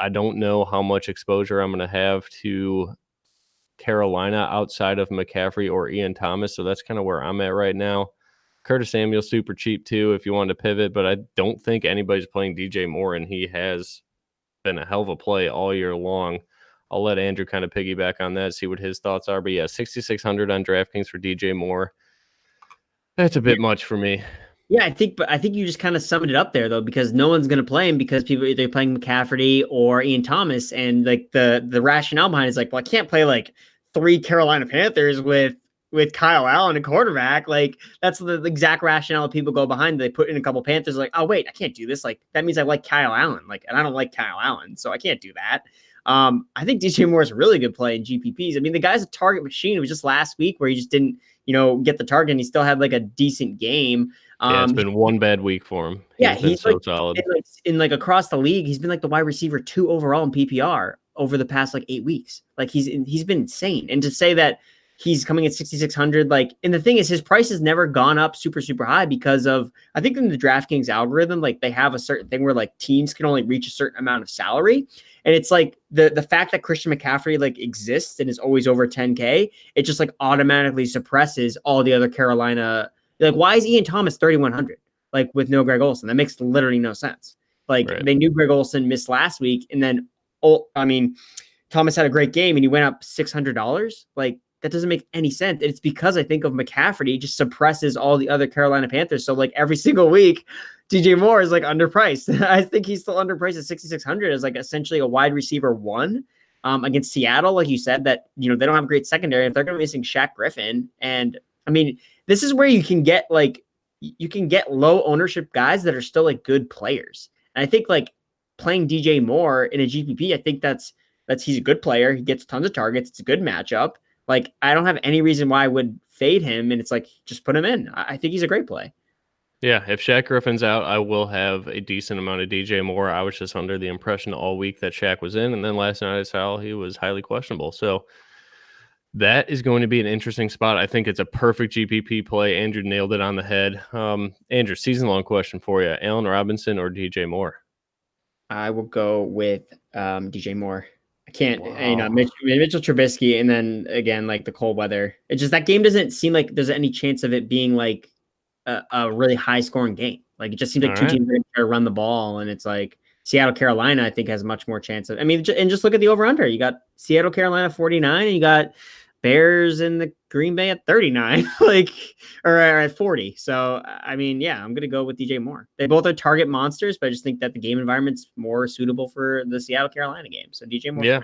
A: don't know how much exposure I'm going to have to Carolina outside of McCaffrey or Ian Thomas. So that's kind of where I'm at right now. Curtis Samuel's super cheap too if you want to pivot, but I don't think anybody's playing DJ Moore, and he has been a hell of a play all year long. I'll let Andrew kind of piggyback on that, see what his thoughts are. But yeah, 6,600 on DraftKings for DJ Moore. That's a bit much for me.
B: Yeah, I think you just kind of summed it up there though, because no one's going to play him because people either playing McCaffrey or Ian Thomas, and like the rationale behind it is like, well, I can't play like 3 Carolina Panthers with Kyle Allen, a quarterback. Like that's the exact rationale people go behind. They put in a couple Panthers, like, oh wait, I can't do this. Like that means I like Kyle Allen, like, and I don't like Kyle Allen, so I can't do that. I think DJ Moore is a really good play in GPPs. I mean, the guy's a target machine. It was just last week where he just didn't, get the target, and he still had like a decent game.
A: Yeah, it's been one bad week for him. He's been so solid.
B: In across the league, he's been like the wide receiver 2 overall in PPR over the past like 8 weeks. Like he's been insane. And to say that he's coming at 6,600, like, and the thing is, his price has never gone up super, super high because of, I think in the DraftKings algorithm, like they have a certain thing where like teams can only reach a certain amount of salary. And it's like the fact that Christian McCaffrey like exists and is always over 10K, it just like automatically suppresses all the other Carolina. Like, why is Ian Thomas 3,100? Like with no Greg Olsen? That makes literally no sense. Like They knew Greg Olsen missed last week, and then Thomas had a great game and he went up $600. Like that doesn't make any sense. And it's because I think of McCaffrey just suppresses all the other Carolina Panthers. So like every single week, DJ Moore is like underpriced. I think he's still underpriced at 6,600 as like essentially a wide receiver 1 against Seattle. Like you said, that, they don't have a great secondary. If they're going to be missing Shaq Griffin, and I mean, this is where you can get low ownership guys that are still like good players. And I think like playing DJ Moore in a GPP, I think that's he's a good player. He gets tons of targets. It's a good matchup. Like I don't have any reason why I would fade him. And it's like, just put him in. I think he's a great play.
A: Yeah, if Shaq Griffin's out, I will have a decent amount of DJ Moore. I was just under the impression all week that Shaq was in, and then last night I saw he was highly questionable. So that is going to be an interesting spot. I think it's a perfect GPP play. Andrew nailed it on the head. Andrew, season-long question for you. Allen Robinson or DJ Moore?
B: I will go with DJ Moore. I can't, Mitchell Trubisky, and then again, like the cold weather. It's just that game doesn't seem like there's any chance of it being like a really high-scoring game. Like it just seems like two teams are going to run the ball, and it's like Seattle, Carolina, I think has much more chance of. I mean, and just look at the over/under. You got Seattle, Carolina 49, and you got Bears in the Green Bay at 39, or at 40. So, I mean, yeah, I'm going to go with DJ Moore. They both are target monsters, but I just think that the game environment's more suitable for the Seattle, Carolina game. So DJ Moore.
A: Yeah,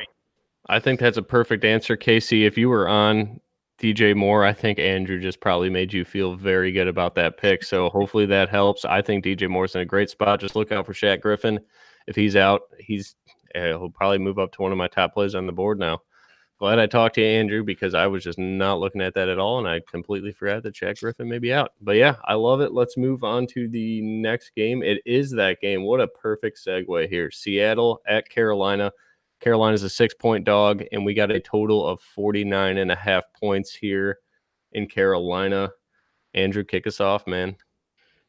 A: I think that's a perfect answer, Casey. If you were on DJ Moore, I think Andrew just probably made you feel very good about that pick. So hopefully that helps. I think DJ Moore's in a great spot. Just look out for Shaq Griffin. If he's out, he'll probably move up to one of my top plays on the board now. Glad I talked to you, Andrew, because I was just not looking at that at all, and I completely forgot that Shaq Griffin may be out. But yeah, I love it. Let's move on to the next game. It is that game. What a perfect segue here. Seattle at Carolina. Carolina's a 6-point dog, and we got a total of 49.5 points here in Carolina. Andrew, kick us off, man.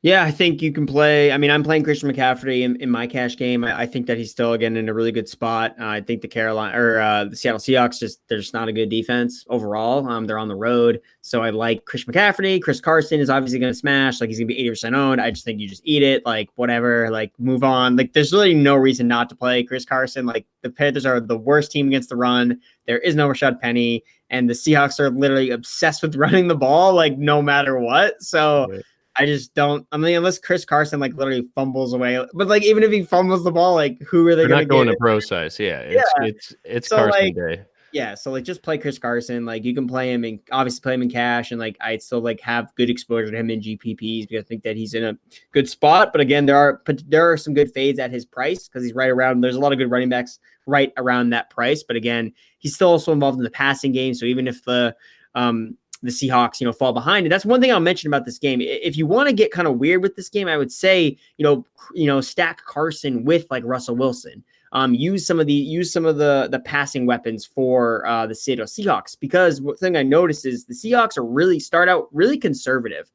B: Yeah, I think you can play. I mean, I'm playing Christian McCaffrey in my cash game. I think that he's still again in a really good spot. I think the the Seattle Seahawks they're just not a good defense overall. They're on the road, so I like Christian McCaffrey. Chris Carson is obviously going to smash. Like he's going to be 80% owned. I just think you just eat it. Like whatever. Like move on. Like there's really no reason not to play Chris Carson. Like the Panthers are the worst team against the run. There is no Rashad Penny, and the Seahawks are literally obsessed with running the ball. Like no matter what. So.
A: Right.
B: I just don't. I mean, unless Chris Carson like literally fumbles away, but like even if he fumbles the ball, like who are they
A: They're
B: going to
A: not going
B: get?
A: to pro size. Yeah,
B: Yeah.
A: it's
B: So
A: Carson
B: like,
A: Day.
B: yeah. So like, just play Chris Carson. Like you can play him and obviously play him in cash, and like I'd still like have good exposure to him in GPPs because I think that he's in a good spot. But again, there are some good fades at his price because he's right around. There's a lot of good running backs right around that price. But again, he's still also involved in the passing game. So even if the Seahawks, fall behind. And that's one thing I'll mention about this game. If you want to get kind of weird with this game, I would say, stack Carson with like Russell Wilson. Use some of the passing weapons for the Seattle Seahawks, because one thing I noticed is the Seahawks start out really conservative.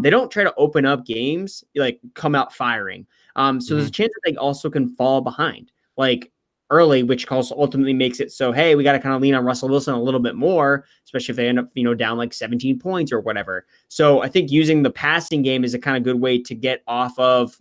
B: They don't try to open up games, like come out firing. So there's a chance that they also can fall behind. Like early, which also ultimately makes it so, hey, we got to kind of lean on Russell Wilson a little bit more, especially if they end up, down like 17 points or whatever. So I think using the passing game is a kind of good way to get off of,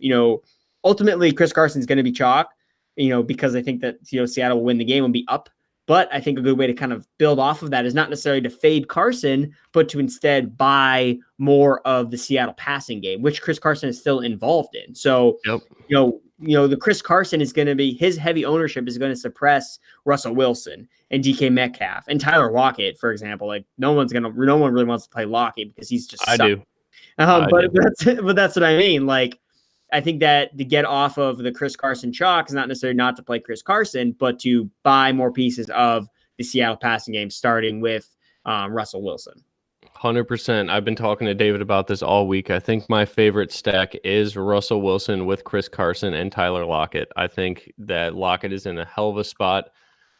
B: ultimately Chris Carson's going to be chalk, because I think that, Seattle will win the game and be up. But I think a good way to kind of build off of that is not necessarily to fade Carson, but to instead buy more of the Seattle passing game, which Chris Carson is still involved in. So,
A: Yep.
B: The Chris Carson is going to be, his heavy ownership is going to suppress Russell Wilson and DK Metcalf and Tyler Lockett, for example. Like no one really wants to play Lockett because he's just
A: I do.
B: But that's what I mean. Like, I think that to get off of the Chris Carson chalk is not necessarily not to play Chris Carson, but to buy more pieces of the Seattle passing game, starting with Russell Wilson.
A: 100%. I've been talking to David about this all week. I think my favorite stack is Russell Wilson with Chris Carson and Tyler Lockett. I think that Lockett is in a hell of a spot.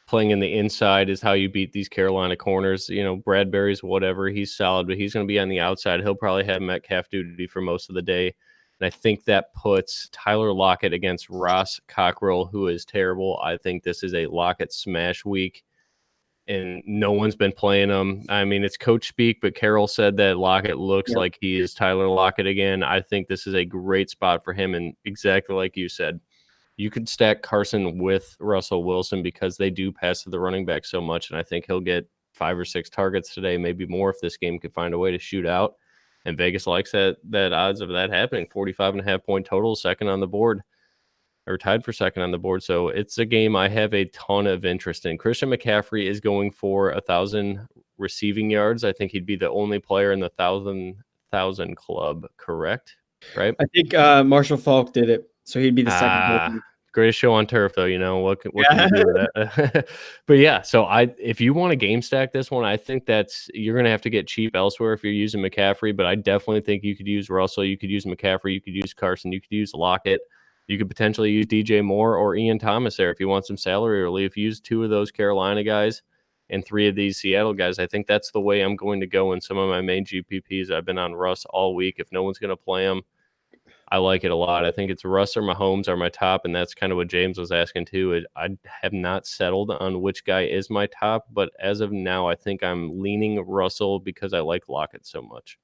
A: Playing in the inside is how you beat these Carolina corners. Bradbury's whatever. He's solid, but he's going to be on the outside. He'll probably have Metcalf duty for most of the day. And I think that puts Tyler Lockett against Ross Cockrell, who is terrible. I think this is a Lockett smash week, and no one's been playing him. I mean, it's coach speak, but Carroll said that Lockett looks like he is Tyler Lockett again. I think this is a great spot for him, and exactly like you said, you could stack Carson with Russell Wilson because they do pass to the running back so much, and I think he'll get 5 or 6 targets today, maybe more if this game could find a way to shoot out. And Vegas likes that odds of that happening. 45.5 point total, second on the board, or tied for second on the board. So it's a game I have a ton of interest in. Christian McCaffrey is going for 1,000 receiving yards. I think he'd be the only player in the 1,000 club, correct? Right?
B: I think Marshall Falk did it, so he'd be the second.
A: Greatest show on turf, though. What can you do with that? But yeah, so if you want to game stack this one, I think you're gonna have to get cheap elsewhere if you're using McCaffrey. But I definitely think you could use Russell, you could use McCaffrey, you could use Carson, you could use Lockett, you could potentially use DJ Moore or Ian Thomas there if you want some salary relief. Use 2 of those Carolina guys and 3 of these Seattle guys. I think that's the way I'm going to go in some of my main GPPs. I've been on Russ all week. If no one's gonna play him, I like it a lot. I think it's Russ or Mahomes are my top, and that's kind of what James was asking too. I have not settled on which guy is my top, but as of now, I think I'm leaning Russell because I like Lockett so much.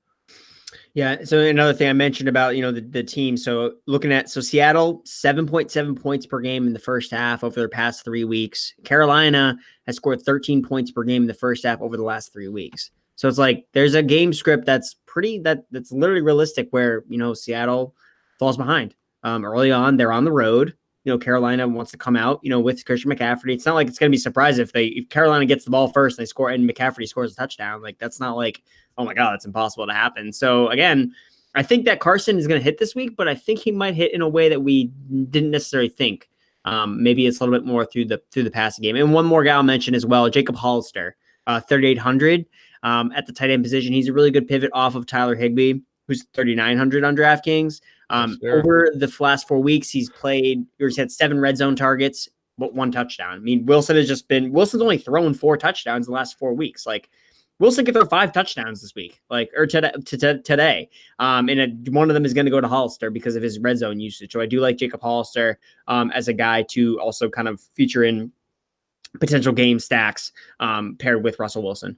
B: Yeah. So another thing I mentioned about, the team. So Seattle, 7.7 points per game in the first half over their past 3 weeks. Carolina has scored 13 points per game in the first half over the last 3 weeks. So it's like there's a game script that's that's literally realistic where, Seattle falls behind. Early on, they're on the road. Carolina wants to come out, with Christian McCaffrey. It's not like it's going to be surprised if Carolina gets the ball first and they score and McCaffrey scores a touchdown. Like that's not like, oh my God, that's impossible to happen. So again, I think that Carson is going to hit this week, but I think he might hit in a way that we didn't necessarily think. Maybe it's a little bit more through the passing game. And one more guy I'll mention as well, Jacob Hollister, 3,800 at the tight end position. He's a really good pivot off of Tyler Higbee, who's 3,900 on DraftKings. Over the last 4 weeks, he's had 7 red zone targets, but 1 touchdown. I mean, Wilson's only thrown 4 touchdowns in the last 4 weeks. Like Wilson could throw 5 touchdowns this week, or today. And one of them is going to go to Hollister because of his red zone usage. So I do like Jacob Hollister as a guy to also kind of feature in potential game stacks paired with Russell Wilson.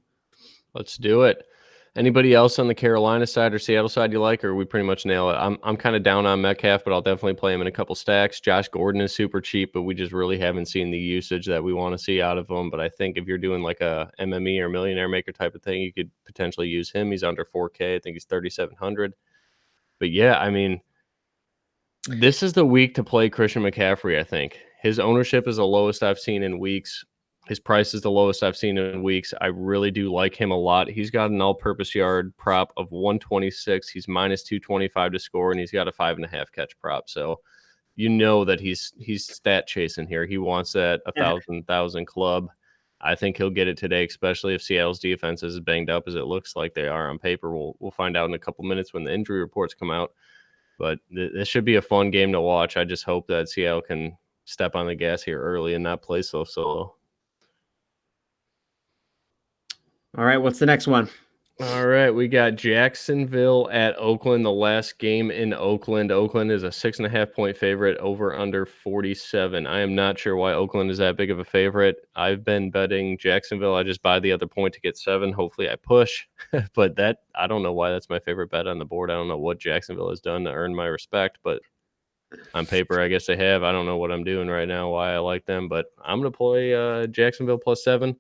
A: Let's do it. Anybody else on the Carolina side or Seattle side you like, or we pretty much nail it? I'm kind of down on Metcalf, but I'll definitely play him in a couple stacks. Josh Gordon is super cheap, but we just really haven't seen the usage that we want to see out of him. But I think if you're doing like a MME or millionaire maker type of thing, you could potentially use him. He's under 4K. I think he's 3,700. But yeah, I mean, this is the week to play Christian McCaffrey, I think. His ownership is the lowest I've seen in weeks. His price is the lowest I've seen in weeks. I really do like him a lot. He's got an all-purpose yard prop of 126. He's minus 225 to score, and he's got a 5.5 catch prop. So you know that he's stat chasing here. He wants that 1,000 club. I think he'll get it today, especially if Seattle's defense is as banged up as it looks like they are on paper. We'll find out in a couple minutes when the injury reports come out. But this should be a fun game to watch. I just hope that Seattle can step on the gas here early and not play so solo.
B: All right, what's the next one?
A: All right, we got Jacksonville at Oakland, the last game in Oakland. Oakland is a 6.5-point favorite, over under 47. I am not sure why Oakland is that big of a favorite. I've been betting Jacksonville. I just buy the other point to get 7. Hopefully I push. But I don't know why that's my favorite bet on the board. I don't know what Jacksonville has done to earn my respect, but on paper, I guess they have. I don't know what I'm doing right now, why I like them, but I'm going to play Jacksonville plus 7.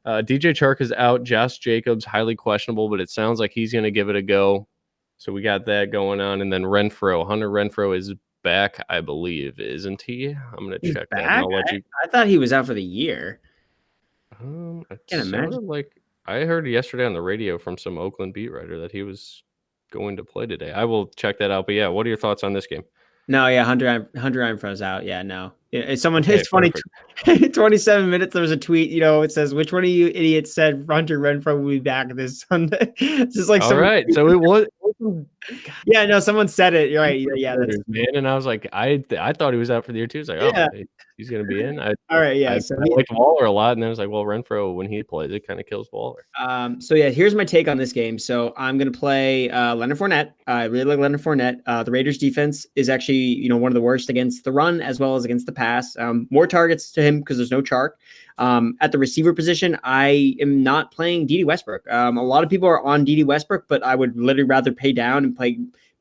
A: DJ Chark is out. Josh Jacobs, highly questionable, but it sounds like he's going to give it a go. So we got that going on. And then Renfro. Hunter Renfro is back, I believe, isn't he? I'm going to check
B: back?
A: that. And I'll let you...
B: I thought he was out for the year.
A: It sounded like I heard yesterday on the radio from some Oakland beat writer that he was going to play today. I will check that out. But yeah, what are your thoughts on this game?
B: No, yeah, Hunter Renfro's out. Yeah, no. It's funny. 27 minutes. There was a tweet. It says, "Which one of you idiots said Hunter Renfro will be back this Sunday?" It's just like
A: all right. So it was.
B: Yeah, no, someone said it. You're right. Yeah, that's
A: man. And I was like, I thought he was out for the year too. It's like,
B: yeah.
A: Oh, he's gonna be in.
B: All right, yeah.
A: I like Waller a lot, and then I was like, well, Renfro when he plays, it kind of kills Waller.
B: So yeah, here's my take on this game. So I'm gonna play Leonard Fournette. I really like Leonard Fournette. The Raiders defense is actually one of the worst against the run as well as against the pass. More targets to him because there's no Chark. At the receiver position, I am not playing Dede Westbrook. A lot of people are on Dede Westbrook, but I would literally rather pay down and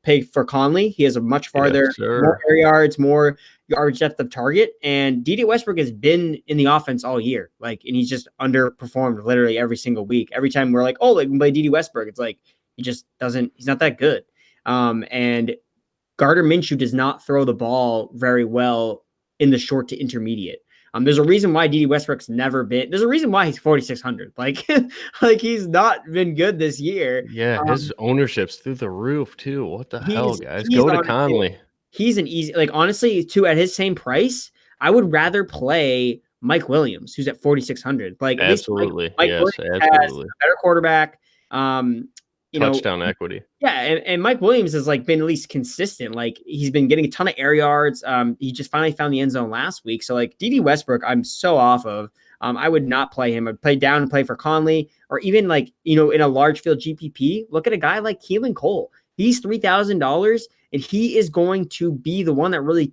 B: pay for Conley. He has a much farther, more air yards, more yardage depth of target. And Dede Westbrook has been in the offense all year. And he's just underperformed literally every single week. Every time we're like, oh, they can play Dede Westbrook. It's like, he's not that good. And Gardner Minshew does not throw the ball very well in the short to intermediate. There's a reason why Dede Westbrook's never been. There's a reason why he's 4,600. He's not been good this year.
A: Yeah, his ownership's through the roof too. What the hell, guys? Go to Conley.
B: He's an easy, honestly, too, at his same price, I would rather play Mike Williams, who's at 4,600.
A: Absolutely,
B: Mike
A: yes,
B: absolutely. Has a better quarterback.
A: Touchdown equity.
B: Yeah, and Mike Williams has been at least consistent. He's been getting a ton of air yards. He just finally found the end zone last week. So Dede Westbrook, I'm so off of. I would not play him. I'd play down and play for Conley, or even in a large field GPP. Look at a guy like Keelan Cole. He's $3,000, and he is going to be the one that really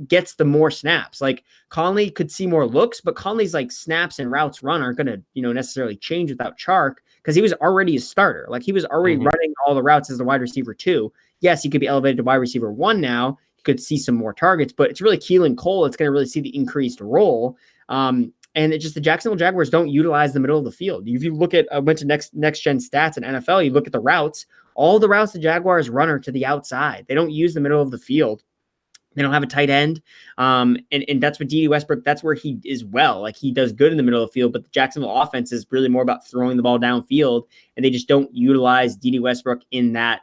B: gets the more snaps. Conley could see more looks, but Conley's snaps and routes run aren't going to necessarily change without Chark, because he was already a starter. He was already running all the routes as the wide receiver 2. Yes, he could be elevated to wide receiver 1 now. He could see some more targets, but it's really Keelan Cole that's going to really see the increased role. And it's just the Jacksonville Jaguars don't utilize the middle of the field. If you look at a bunch of next gen stats in NFL, you look at the routes. All the routes the Jaguars run are to the outside. They don't use the middle of the field. They don't have a tight end. And that's what Dede Westbrook, that's where he is well. He does good in the middle of the field, but the Jacksonville offense is really more about throwing the ball downfield, and they just don't utilize Dede Westbrook in that,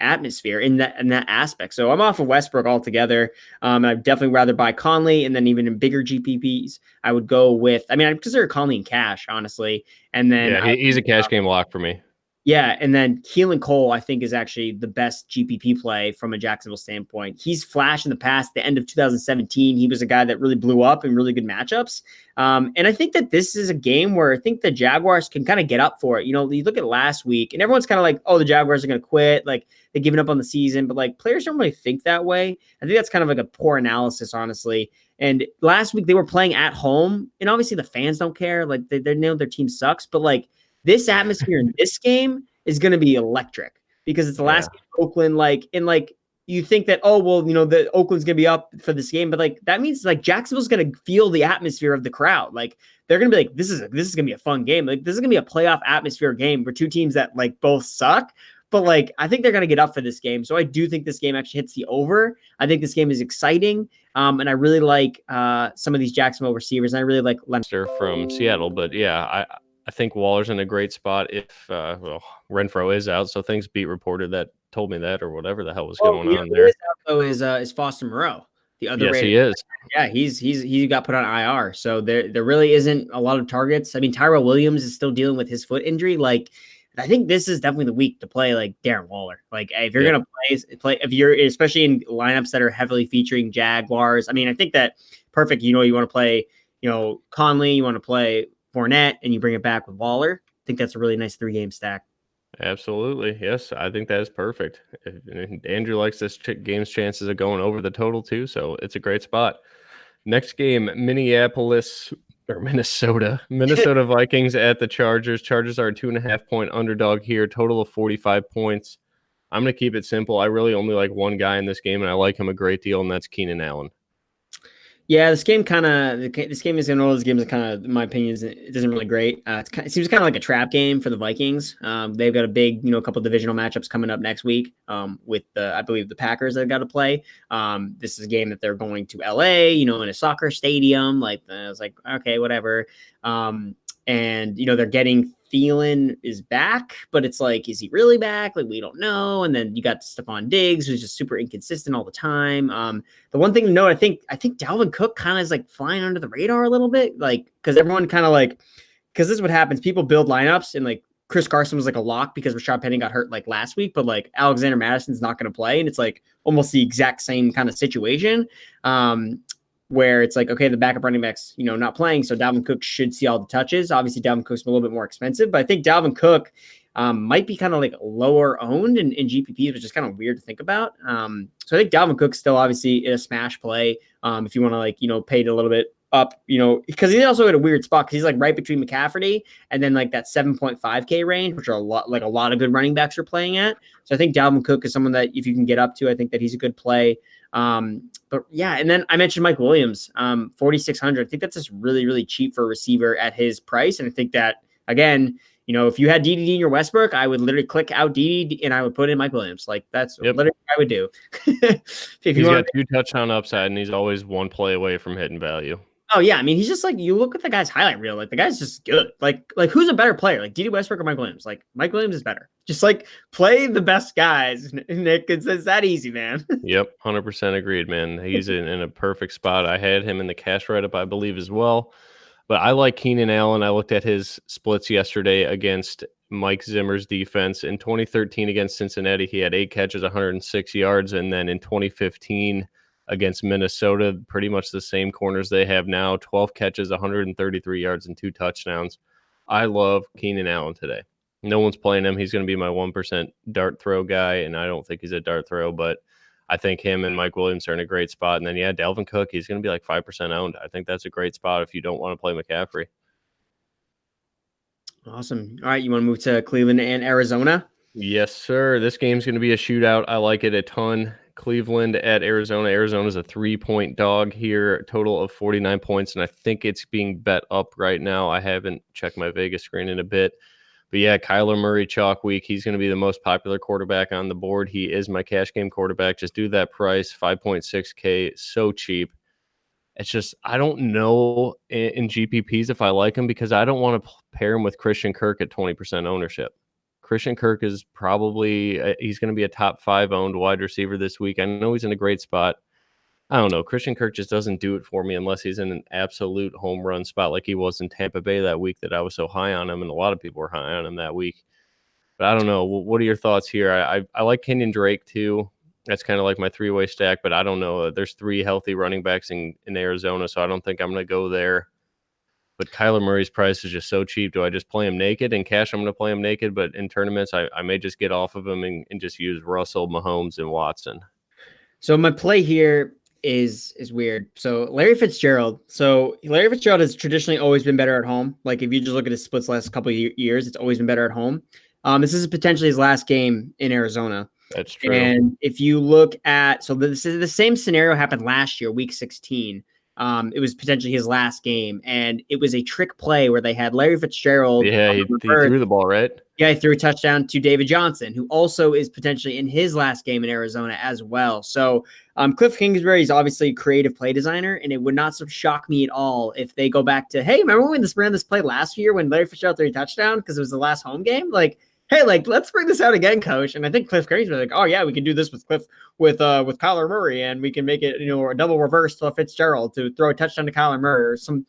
B: atmosphere, in that aspect. So I'm off of Westbrook altogether. I'd definitely rather buy Conley, and then even in bigger GPPs, I would go with, I consider Conley in cash, honestly. And then
A: he's a cash game lock for me.
B: Yeah, and then Keelan Cole, I think, is actually the best GPP play from a Jacksonville standpoint. He's flashed in the past. The end of 2017, he was a guy that really blew up in really good matchups. And I think that this is a game where I think the Jaguars can kind of get up for it. You know, you look at last week, and everyone's kind of like, "Oh, the Jaguars are going to quit. Like they're giving up on the season." But like players don't really think that way. I think that's kind of like a poor analysis, honestly. And last week they were playing at home, and obviously the fans don't care. Like they know their team sucks, but like this atmosphere in this game is going to be electric because it's the last game of Oakland. Like, and like you think that, oh, well, you know, the Oakland's going to be up for this game, but like that means like Jacksonville's going to feel the atmosphere of the crowd. Like they're going to be like, this is going to be a fun game. Like this is going to be a playoff atmosphere game for two teams that like both suck. But like, I think they're going to get up for this game. So I do think this game actually hits the over. I think this game is exciting. And I really like some of these Jacksonville receivers. And I really like
A: Leinster from Seattle. But yeah, I think Waller's in a great spot if Renfro is out. So things beat reported that told me that or whatever the hell was going on there.
B: Though is Foster Moreau, the other.
A: Yes, he is.
B: Yeah, he got put on IR. So there really isn't a lot of targets. I mean, Tyrell Williams is still dealing with his foot injury. Like I think this is definitely the week to play like Darren Waller. Like if you're gonna play if you're especially in lineups that are heavily featuring Jaguars. I mean, I think that perfect. You know, you want to play, you know, Conley, you want to play Fournette, and you bring it back with Waller. I think that's a really nice 3-game stack.
A: Absolutely. Yes, I think that is perfect. Andrew likes this game's chances of going over the total too, so it's a great spot. Next game, Minnesota Vikings at the Chargers. Chargers are a 2.5-point underdog here, total of 45 points. I'm going to keep it simple. I really only like one guy in this game, and I like him a great deal, and that's Keenan Allen.
B: Yeah, this game is one of those games that kind of, in my opinion, it isn't really great. It seems kind of like a trap game for the Vikings. They've got a big, you know, a couple divisional matchups coming up next week with I believe the Packers that got to play. This is a game that they're going to LA, you know, in a soccer stadium. Like I was like, okay, whatever. And you know, they're getting Thielen is back, but it's like, is he really back? Like, we don't know. And then you got Stephon Diggs, who's just super inconsistent all the time. The one thing to note, I think Dalvin Cook kind of is like flying under the radar a little bit, like because everyone kind of like, because this is what happens. People build lineups and like Chris Carson was like a lock because Rashad Penny got hurt like last week, but like Alexander Madison's not going to play, and it's like almost the exact same kind of situation. Where it's like, okay, the backup running backs, you know, not playing. So Dalvin Cook should see all the touches. Obviously, Dalvin Cook's a little bit more expensive, but I think Dalvin Cook might be kind of like lower owned in GPP, which is kind of weird to think about. So I think Dalvin Cook's still obviously a smash play. If you want to like, you know, pay it a little bit up, you know, because he's also at a weird spot because he's like right between McCaffrey and then like that 7.5K range, which are a lot of good running backs are playing at. So I think Dalvin Cook is someone that if you can get up to, I think that he's a good play. But yeah, and then I mentioned Mike Williams, 4,600. I think that's just really, really cheap for a receiver at his price. And I think that, again, you know, if you had DDD in your Westbrook, I would literally click out DDD and I would put in Mike Williams. Like that's literally what I would do.
A: He's got 2 touchdown upside and he's always one play away from hitting value.
B: Oh yeah, I mean he's just like, you look at the guy's highlight reel, like the guy's just good. Like who's a better player, like DD Westbrook or Mike Williams? Like Mike Williams is better. Just like play the best guys, Nick. It's that easy, man.
A: Yep, 100% agreed, man. He's in a perfect spot. I had him in the cash write-up, I believe, as well. But I like Keenan Allen. I looked at his splits yesterday against Mike Zimmer's defense. In 2013 against Cincinnati, he had 8 catches, 106 yards. And then in 2015 against Minnesota, pretty much the same corners they have now, 12 catches, 133 yards, and 2 touchdowns. I love Keenan Allen today. No one's playing him. He's going to be my 1% dart throw guy, and I don't think he's a dart throw, but I think him and Mike Williams are in a great spot. And then, yeah, Dalvin Cook, he's going to be like 5% owned. I think that's a great spot if you don't want to play McCaffrey.
B: Awesome. All right, you want to move to Cleveland and Arizona?
A: Yes, sir. This game's going to be a shootout. I like it a ton. Cleveland at Arizona. Arizona's a 3-point dog here, total of 49 points, and I think it's being bet up right now. I haven't checked my Vegas screen in a bit. But yeah, Kyler Murray chalk week. He's going to be the most popular quarterback on the board. He is my cash game quarterback. Just do that price, 5.6K, so cheap. It's just, I don't know in GPPs if I like him because I don't want to pair him with Christian Kirk at 20% ownership. Christian Kirk is probably, he's going to be a top 5 owned wide receiver this week. I know he's in a great spot. I don't know. Christian Kirk just doesn't do it for me unless he's in an absolute home run spot like he was in Tampa Bay that week that I was so high on him, and a lot of people were high on him that week. But I don't know. What are your thoughts here? I like Kenyon Drake too. That's kind of like my three-way stack, but I don't know. There's 3 healthy running backs in Arizona, so I don't think I'm going to go there. But Kyler Murray's price is just so cheap. Do I just play him naked? In cash, I'm going to play him naked, but in tournaments, I may just get off of him and just use Russell, Mahomes, and Watson.
B: So my play here is weird. So Larry Fitzgerald. So Larry Fitzgerald has traditionally always been better at home. Like if you just look at his splits last couple of years, it's always been better at home. This is potentially his last game in Arizona.
A: That's true.
B: And if you look at, so this is the same scenario happened last year, week 16. It was potentially his last game, and it was a trick play where they had Larry Fitzgerald.
A: Yeah, he threw the ball, right?
B: Yeah, he threw a touchdown to David Johnson, who also is potentially in his last game in Arizona as well. So Cliff Kingsbury is obviously a creative play designer, and it would not shock me at all if they go back to, hey, remember when ran this play last year when Larry Fitzgerald threw a touchdown because it was the last home game? Like, hey, like let's bring this out again, coach. And I think Cliff Kingsbury like, oh yeah, we can do this with Kyler Murray, and we can make it a double reverse to Fitzgerald to throw a touchdown to Kyler Murray or something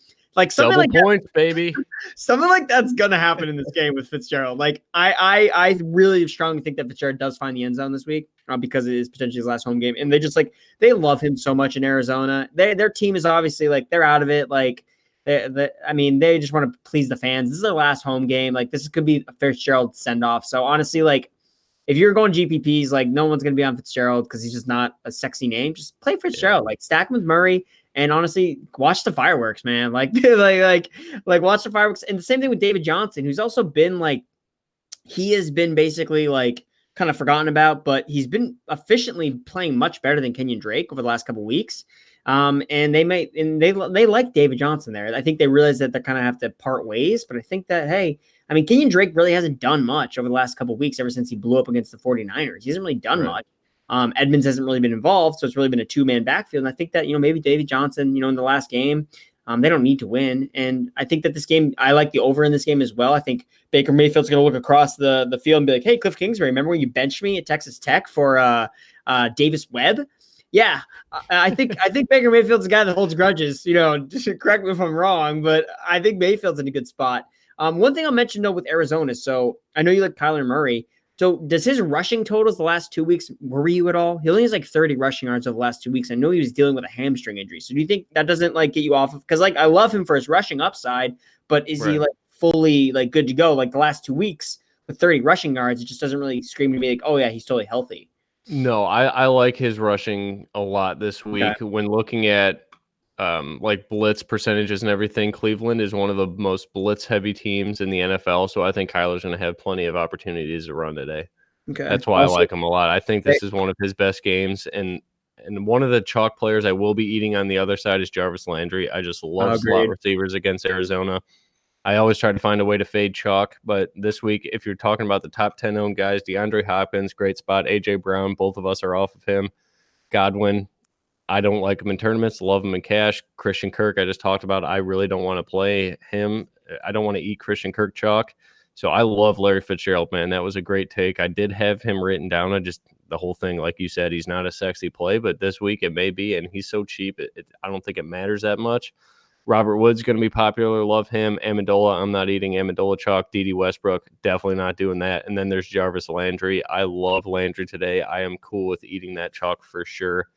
A: double
B: like
A: points,
B: that.
A: Baby.
B: Something like that's gonna happen in this game with Fitzgerald. Like I really strongly think that Fitzgerald does find the end zone this week because it is potentially his last home game, and they love him so much in Arizona. Their team is obviously like they're out of it. Like they just want to please the fans. This is their last home game. Like this could be a Fitzgerald send off. So honestly, like if you're going GPPs, like no one's gonna be on Fitzgerald because he's just not a sexy name. Just play Fitzgerald. Yeah. Like stack him with Murray. And honestly, watch the fireworks, man. Like watch the fireworks. And the same thing with David Johnson, who's also been he has been basically kind of forgotten about, but he's been efficiently playing much better than Kenyon Drake over the last couple of weeks. And they like David Johnson there. I think they realize that they kind of have to part ways, but I think that, hey, I mean, Kenyon Drake really hasn't done much over the last couple of weeks ever since he blew up against the 49ers. He hasn't really done much. Edmonds hasn't really been involved, so it's really been a 2-man backfield. And I think that, maybe David Johnson, in the last game, they don't need to win. And I think that this game, I like the over in this game as well. I think Baker Mayfield's going to look across the field and be like, hey, Cliff Kingsbury, remember when you benched me at Texas Tech for Davis Webb? Yeah, I think Baker Mayfield's a guy that holds grudges. Just correct me if I'm wrong, but I think Mayfield's in a good spot. One thing I'll mention, though, with Arizona, so I know you like Kyler Murray. So does his rushing totals the last 2 weeks worry you at all? He only has 30 rushing yards over the last 2 weeks. I know he was dealing with a hamstring injury. So do you think that doesn't get you off of, because I love him for his rushing upside, but is he fully good to go? The last 2 weeks with 30 rushing yards, it just doesn't really scream to me oh yeah, he's totally healthy.
A: No, I like his rushing a lot this week. Okay. When looking at blitz percentages and everything, Cleveland is one of the most blitz heavy teams in the NFL. So I think Kyler's going to have plenty of opportunities to run today. Okay. That's why I like him a lot. I think this is one of his best games. And one of the chalk players I will be eating on the other side is Jarvis Landry. I just love slot receivers against Arizona. I always try to find a way to fade chalk, but this week, if you're talking about the top 10 owned guys, DeAndre Hopkins, great spot. A.J. Brown, both of us are off of him. Godwin, I don't like him in tournaments, love him in cash. Christian Kirk, I just talked about. I really don't want to play him. I don't want to eat Christian Kirk chalk. So I love Larry Fitzgerald, man. That was a great take. I did have him written down. The whole thing, like you said, he's not a sexy play, but this week it may be, and he's so cheap, I don't think it matters that much. Robert Woods going to be popular. Love him. Amendola, I'm not eating Amendola chalk. Dede Westbrook, definitely not doing that. And then there's Jarvis Landry. I love Landry today. I am cool with eating that chalk for sure.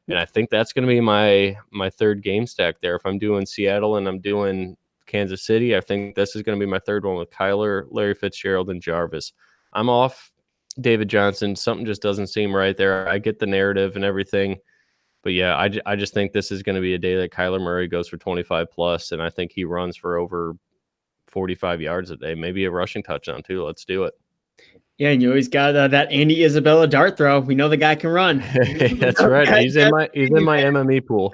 A: And I think that's going to be my third game stack there. If I'm doing Seattle and I'm doing Kansas City, I think this is going to be my third one with Kyler, Larry Fitzgerald, and Jarvis. I'm off David Johnson. Something just doesn't seem right there. I get the narrative and everything. But yeah, I just think this is going to be a day that Kyler Murray goes for 25 plus, and I think he runs for over 45 yards a day, maybe a rushing touchdown too. Let's do it.
B: Yeah, and you always got that Andy Isabella dart throw. We know the guy can run.
A: That's right. He's in my MME pool.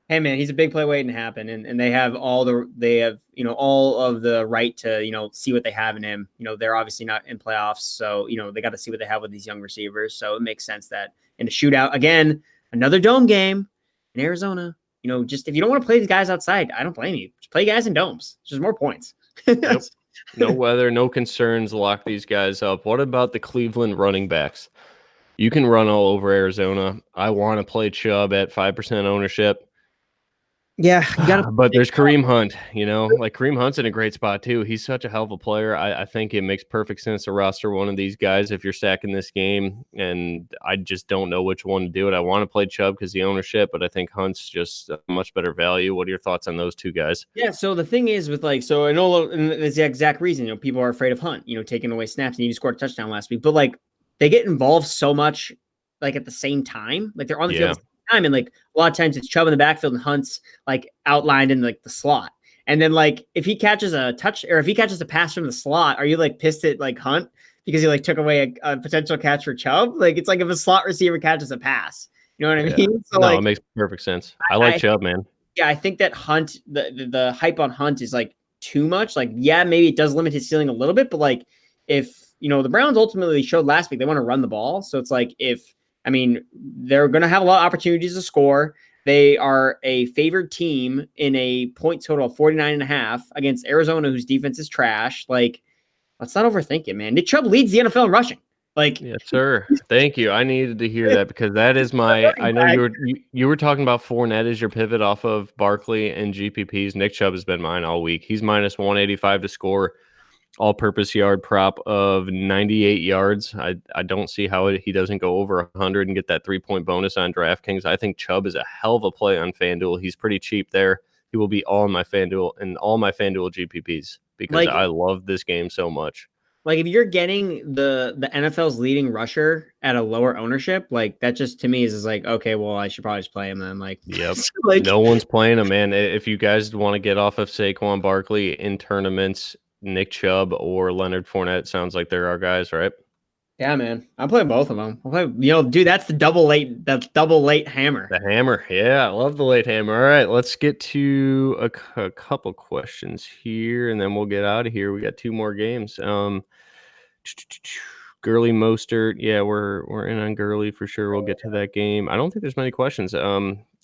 B: Hey man, he's a big play waiting to happen, and they have all of the right to see what they have in him. They're obviously not in playoffs, so they got to see what they have with these young receivers. So it makes sense that in a shootout again, another dome game in Arizona. Just if you don't want to play these guys outside, I don't blame you. Just play guys in domes. It's just more points.
A: Yep. No weather, no concerns. Lock these guys up. What about the Cleveland running backs? You can run all over Arizona. I want to play Chubb at 5% ownership.
B: Yeah, you got to.
A: But there's Kareem Hunt, like Kareem Hunt's in a great spot too. He's such a hell of a player. I think it makes perfect sense to roster one of these guys if you're stacking this game. And I just don't know which one to do it. I want to play Chubb because the ownership, but I think Hunt's just a much better value. What are your thoughts on those two guys?
B: Yeah, so the thing is with so I know and it's the exact reason, people are afraid of Hunt, taking away snaps, and he scored a touchdown last week. But they get involved so much at the same time. They're on the field at the same time. And a lot of times it's Chubb in the backfield and Hunt's outlined in the slot. And then if he catches a touch or if he catches a pass from the slot, are you pissed at Hunt because he took away a potential catch for Chubb? It's if a slot receiver catches a pass. You know what I mean? So
A: no, it makes perfect sense. I like Chubb, man.
B: Yeah, I think that Hunt, the hype on Hunt is too much. Yeah, maybe it does limit his ceiling a little bit, but if the Browns ultimately showed last week they want to run the ball, so it's they're going to have a lot of opportunities to score. They are a favored team in a point total of 49.5 against Arizona, whose defense is trash. Let's not overthink it, man. Nick Chubb leads the NFL in rushing.
A: Yes, sir. Thank you. I needed to hear that because that is my. I know you were talking about Fournette as your pivot off of Barkley and GPPs. Nick Chubb has been mine all week. He's minus 185 to score, all-purpose yard prop of 98 yards. I don't see how he doesn't go over 100 and get that 3-point bonus on DraftKings. I think Chubb is a hell of a play on FanDuel. He's pretty cheap there. He will be all in my FanDuel and all my FanDuel GPPs because I love this game so much.
B: If you're getting the NFL's leading rusher at a lower ownership, that just to me is okay, well, I should probably just play him then.
A: Yep. No one's playing him, man. If you guys want to get off of Saquon Barkley in tournaments, Nick Chubb or Leonard Fournette sounds like they're our guys, right?
B: Yeah, man. I'm playing both of them. I'll play, dude, that's the double late hammer.
A: The hammer. Yeah, I love the late hammer. All right, let's get to a couple questions here, and then we'll get out of here. We got 2 more games. Gurley Mostert. Yeah, we're in on Gurley for sure. We'll get to that game. I don't think there's many questions.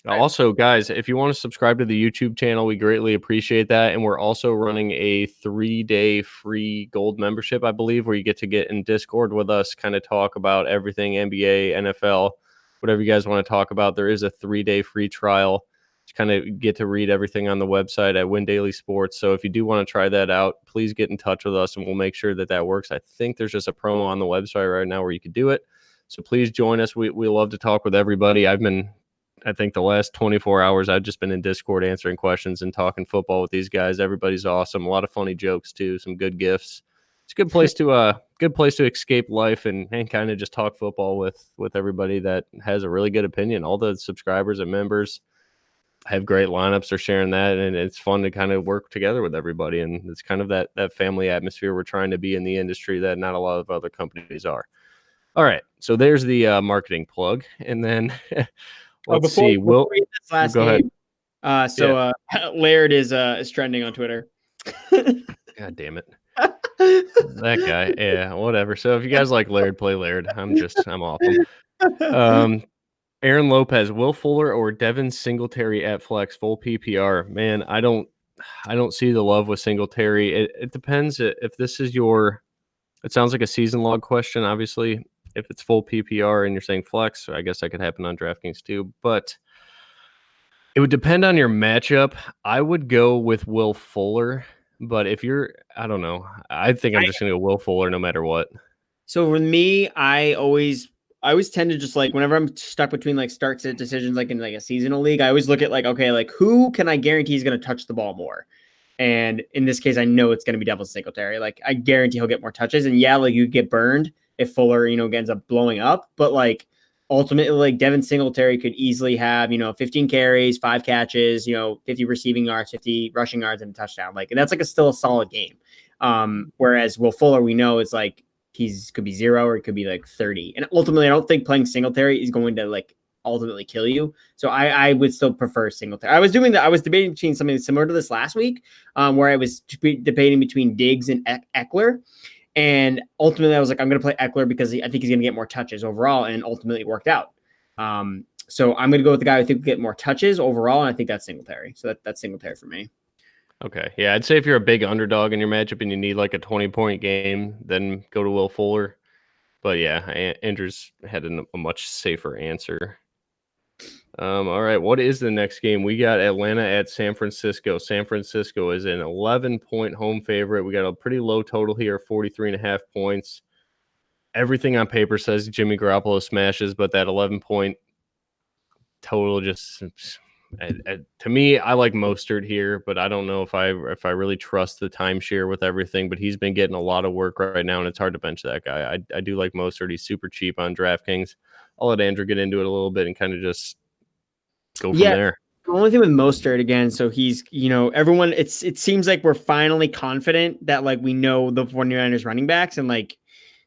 A: Also, guys, if you want to subscribe to the YouTube channel, we greatly appreciate that. And we're also running a 3-day free gold membership, I believe, where you get in Discord with us, kind of talk about everything NBA, NFL, whatever you guys want to talk about. There is a 3-day free trial to kind of get to read everything on the website at WInDaily Sports. So if you do want to try that out, please get in touch with us and we'll make sure that works. I think there's just a promo on the website right now where you could do it. So please join us. We love to talk with everybody. I think the last 24 hours, I've just been in Discord answering questions and talking football with these guys. Everybody's awesome. A lot of funny jokes too. Some good gifts. It's a good place to escape life and kind of just talk football with everybody that has a really good opinion. All the subscribers and members have great lineups. They're sharing that, and it's fun to kind of work together with everybody. And it's kind of that family atmosphere we're trying to be in the industry that not a lot of other companies are. All right, so there's the marketing plug, and then. Let's see.
B: Before we this last
A: go
B: game, ahead. Laird is trending on Twitter.
A: God damn it. That guy. Yeah, whatever. So if you guys like Laird, play Laird. I'm awesome. Aaron Lopez, Will Fuller, or Devin Singletary at flex, full PPR. Man, I don't see the love with Singletary. It depends if this is it sounds like a season log question, obviously. If it's full PPR and you're saying flex, I guess that could happen on DraftKings too. But it would depend on your matchup. I would go with Will Fuller. But if I don't know. I think I'm just going to go Will Fuller no matter what.
B: So for me, I always tend to just whenever I'm stuck between start sit decisions in a seasonal league, I always look at who can I guarantee is going to touch the ball more? And in this case, I know it's going to be Devin Singletary. I guarantee he'll get more touches. And yeah, you get burned if Fuller, ends up blowing up. But ultimately, Devin Singletary could easily have, 15 carries, 5 catches, 50 receiving yards, 50 rushing yards, and a touchdown. And that's still a solid game. Whereas Will Fuller, we know is could be 0 or it could be 30. And ultimately, I don't think playing Singletary is going to ultimately kill you. So I would still prefer Singletary. I was debating between something similar to this last week, where I was debating between Diggs and Eckler. And ultimately, I was I'm going to play Eckler because I think he's going to get more touches overall, and ultimately it worked out. So I'm going to go with the guy who I think will get more touches overall, and I think that's Singletary. So that's Singletary for me.
A: Okay. Yeah, I'd say if you're a big underdog in your matchup and you need a 20-point game, then go to Will Fuller. But yeah, Andrews had a much safer answer. All right, what is the next game? We got Atlanta at San Francisco. San Francisco is an 11-point home favorite. We got a pretty low total here, 43.5 points. Everything on paper says Jimmy Garoppolo smashes, but that 11-point total just to me, I like Mostert here, but I don't know if I really trust the timeshare with everything. But he's been getting a lot of work right now, and it's hard to bench that guy. I do like Mostert. He's super cheap on DraftKings. I'll let Andrew get into it a little bit and kind of just go from there.
B: The only thing with Mostert again, so he's, everyone, it seems like we're finally confident that like we know the 49ers running backs, and like,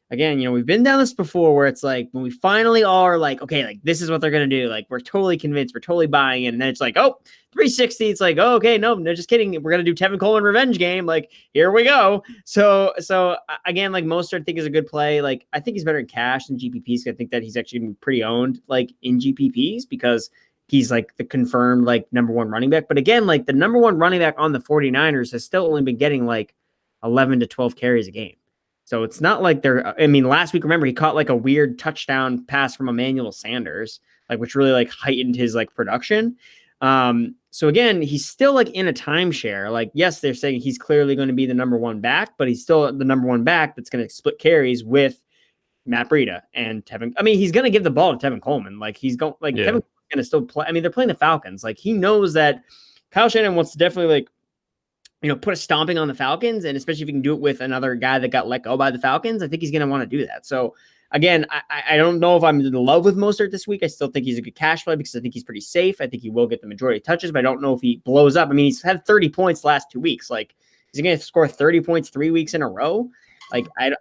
B: again, we've been down this before where it's like when we finally are like, okay, like this is what they're going to do. Like we're totally convinced, we're totally buying in. And then it's like, oh, 360. It's like, oh, okay, no, just kidding. We're going to do Tevin Coleman revenge game. Like, here we go. So again, like Mostert I think is a good play. Like I think he's better in cash than GPPs. I think that he's actually going to be pretty owned like in GPPs because he's like the confirmed like number one running back. But again, like the number one running back on the 49ers has still only been getting like 11 to 12 carries a game. So it's not like last week, remember, he caught like a weird touchdown pass from Emmanuel Sanders, like which really like heightened his like production. So again, he's still like in a timeshare. Like, yes, they're saying he's clearly going to be the number one back, but he's still the number one back that's going to split carries with Matt Breida and Tevin. I mean, he's going to give the ball to Tevin Coleman. Like he's going like Tevin Coleman's going to still play. I mean, they're playing the Falcons. Like he knows that Kyle Shanahan wants to definitely like, put a stomping on the Falcons, and especially if you can do it with another guy that got let go by the Falcons, I think he's going to want to do that. So again, I don't know if I'm in love with Mostert this week. I still think he's a good cash play because I think he's pretty safe. I think he will get the majority of touches, but I don't know if he blows up. I mean, he's had 30 points last 2 weeks. Like, is he going to score 30 points 3 weeks in a row? Like, I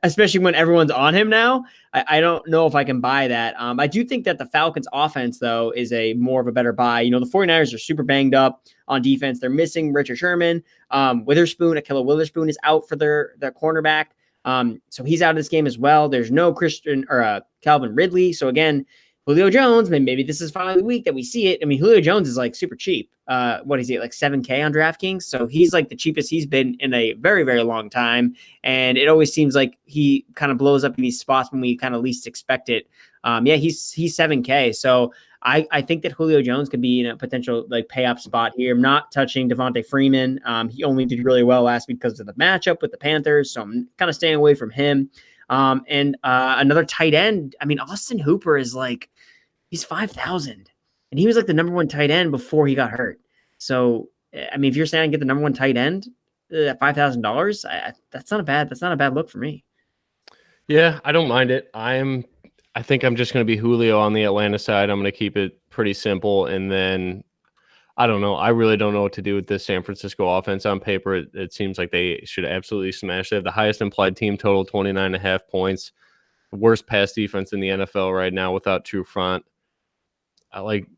B: especially when everyone's on him now, I don't know if I can buy that. I do think that the Falcons offense, though, is a more of a better buy. The 49ers are super banged up on defense. They're missing Richard Sherman. Akilla Witherspoon is out for their cornerback. So he's out of this game as well. There's no Calvin Ridley. So again, Julio Jones, maybe this is finally the week that we see it. I mean, Julio Jones is like super cheap. What is he, like $7K on DraftKings? So he's like the cheapest he's been in a very, very long time. And it always seems like he kind of blows up in these spots when we kind of least expect it. He's $7K. So I think that Julio Jones could be in a potential like pay up spot here. I'm not touching Devontae Freeman. He only did really well last week because of the matchup with the Panthers. So I'm kind of staying away from him. And another tight end. I mean, Austin Hooper is like, he's 5,000 and he was like the number one tight end before he got hurt. So, I mean, if you're saying I get the number one tight end at $5,000, that's not a bad look for me.
A: Yeah, I don't mind it. I think I'm just going to be Julio on the Atlanta side. I'm going to keep it pretty simple. And then I don't know. I really don't know what to do with this San Francisco offense on paper. It seems like they should absolutely smash. They have the highest implied team total, 29.5 points. Worst pass defense in the NFL right now without true front.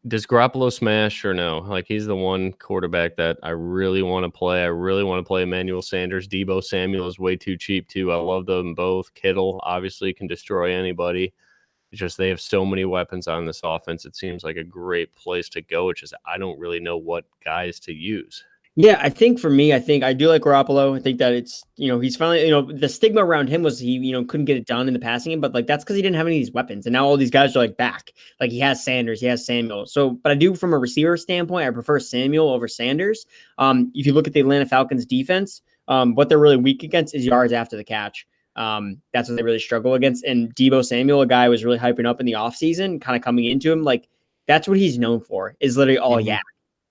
A: Does Garoppolo smash or no? Like, he's the one quarterback that I really want to play. I really want to play Emmanuel Sanders. Deebo Samuel is way too cheap, too. I love them both. Kittle obviously can destroy anybody. It's just they have so many weapons on this offense. It seems like a great place to go. It's just I don't really know what guys to use.
B: Yeah, I think for me, I do like Garoppolo. I think that it's, he's finally, the stigma around him was he, couldn't get it done in the passing game, but like that's because he didn't have any of these weapons. And now all these guys are like back. Like he has Sanders, he has Samuel. So, but I do from a receiver standpoint, I prefer Samuel over Sanders. If you look at the Atlanta Falcons defense, what they're really weak against is yards after the catch. That's what they really struggle against. And Deebo Samuel, a guy was really hyping up in the offseason, kind of coming into him. Like that's what he's known for is literally all yak.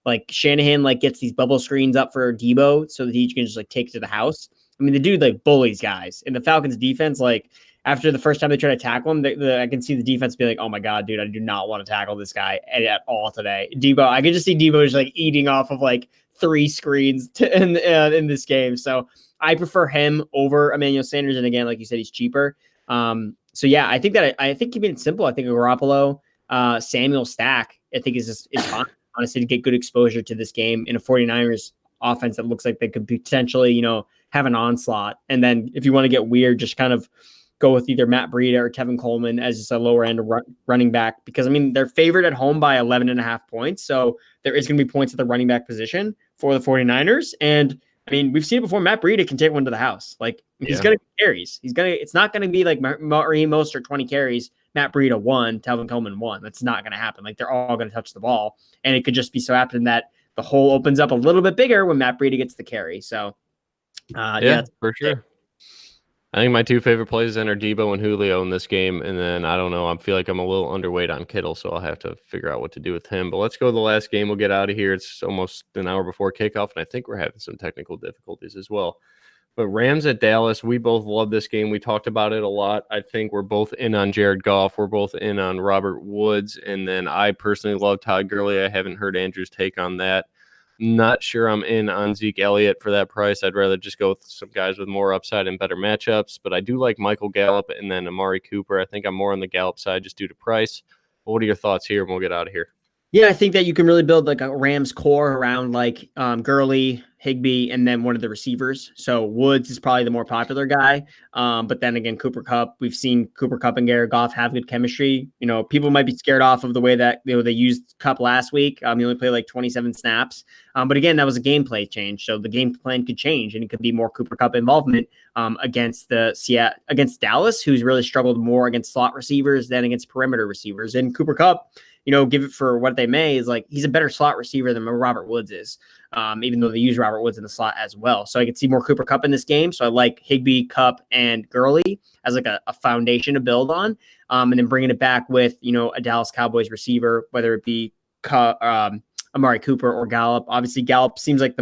B: Like Shanahan like gets these bubble screens up for Deebo so that he can just like take it to the house. I mean, the dude like bullies guys. In the Falcons defense, like after the first time they try to tackle him, I can see the defense be like, oh my God, dude, I do not want to tackle this guy at all today. Deebo, I can just see Deebo just like eating off of like 3 screens in this game. So I prefer him over Emmanuel Sanders. And again, like you said, he's cheaper. So yeah, I think keeping it simple, I think a Garoppolo, Samuel stack, I think is fine. Honestly, to get good exposure to this game in a 49ers offense that looks like they could potentially, have an onslaught. And then if you want to get weird, just kind of go with either Matt Breida or Tevin Coleman as just a lower end running back. Because, I mean, they're favored at home by 11.5 points. So there is going to be points at the running back position for the 49ers. And, I mean, we've seen it before. Matt Breida can take one to the house. Like, he's going to get carries. It's not going to be like Raheem Mostert 20 carries. Matt Breida 1, Telvin Coleman 1. That's not going to happen. Like they're all going to touch the ball. And it could just be so happen that the hole opens up a little bit bigger when Matt Breida gets the carry. So,
A: yeah, for sure. I think my two favorite plays then are Debo and Julio in this game. And then I don't know. I feel like I'm a little underweight on Kittle, so I'll have to figure out what to do with him. But let's go to the last game. We'll get out of here. It's almost an hour before kickoff, and I think we're having some technical difficulties as well. But Rams at Dallas, we both love this game. We talked about it a lot. I think we're both in on Jared Goff. We're both in on Robert Woods. And then I personally love Todd Gurley. I haven't heard Andrew's take on that. Not sure I'm in on Zeke Elliott for that price. I'd rather just go with some guys with more upside and better matchups. But I do like Michael Gallup and then Amari Cooper. I think I'm more on the Gallup side just due to price. But what are your thoughts here? And we'll get out of here.
B: Yeah, I think that you can really build like a Rams core around like Gurley, Higbee, and then one of the receivers. So Woods is probably the more popular guy. But then again, Cooper Kupp, we've seen Cooper Kupp and Jared Goff have good chemistry. You know, people might be scared off of the way that they used Kupp last week. He only played like 27 snaps. But again, that was a gameplay change. So the game plan could change and it could be more Cooper Kupp involvement against Dallas, who's really struggled more against slot receivers than against perimeter receivers. And Cooper Kupp, you know, give it for what they may, is like he's a better slot receiver than Robert Woods is, even though they use Robert Woods in the slot as well. So I could see more Cooper Kupp in this game. So I like Higbee, Kupp, and Gurley as like a foundation to build on, and then bringing it back with, you know, a Dallas Cowboys receiver, whether it be Amari Cooper or Gallup. Obviously, Gallup seems like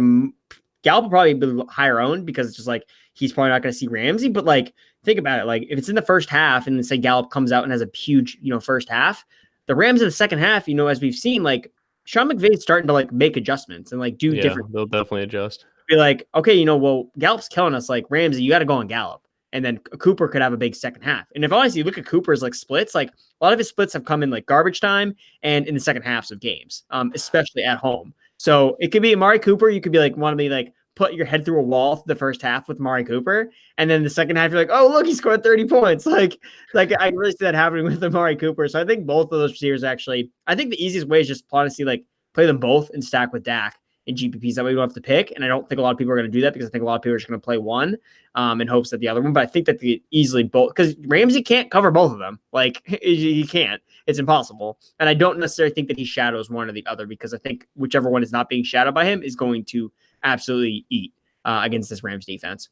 B: Gallup will probably be higher owned because it's just like he's probably not going to see Ramsey. But like, think about it. Like if it's in the first half and then say Gallup comes out and has a huge, you know, first half, the Rams in the second half, you know, as we've seen, like Sean McVay's starting to like make adjustments and like do different.
A: They'll definitely adjust.
B: Be like, okay, you know, well, Gallup's killing us. Like Ramsey, you got to go on Gallup, and then Cooper could have a big second half. And if honestly, you look at Cooper's like splits, like a lot of his splits have come in like garbage time and in the second halves of games, especially at home. So it could be Amari Cooper. You could be like, want to be like, put your head through a wall for the first half with Amari Cooper. And then the second half, you're like, oh, look, he scored 30 points. Like I really see that happening with Amari Cooper. So I think both of those receivers actually, I think the easiest way is just honestly like play them both and stack with Dak in GPPs. That way you don't have to pick. And I don't think a lot of people are going to do that because I think a lot of people are just going to play one in hopes that the other one. But I think that they easily both, because Ramsey can't cover both of them. Like he can't. It's impossible. And I don't necessarily think that he shadows one or the other because I think whichever one is not being shadowed by him is going to absolutely eat against this Rams defense.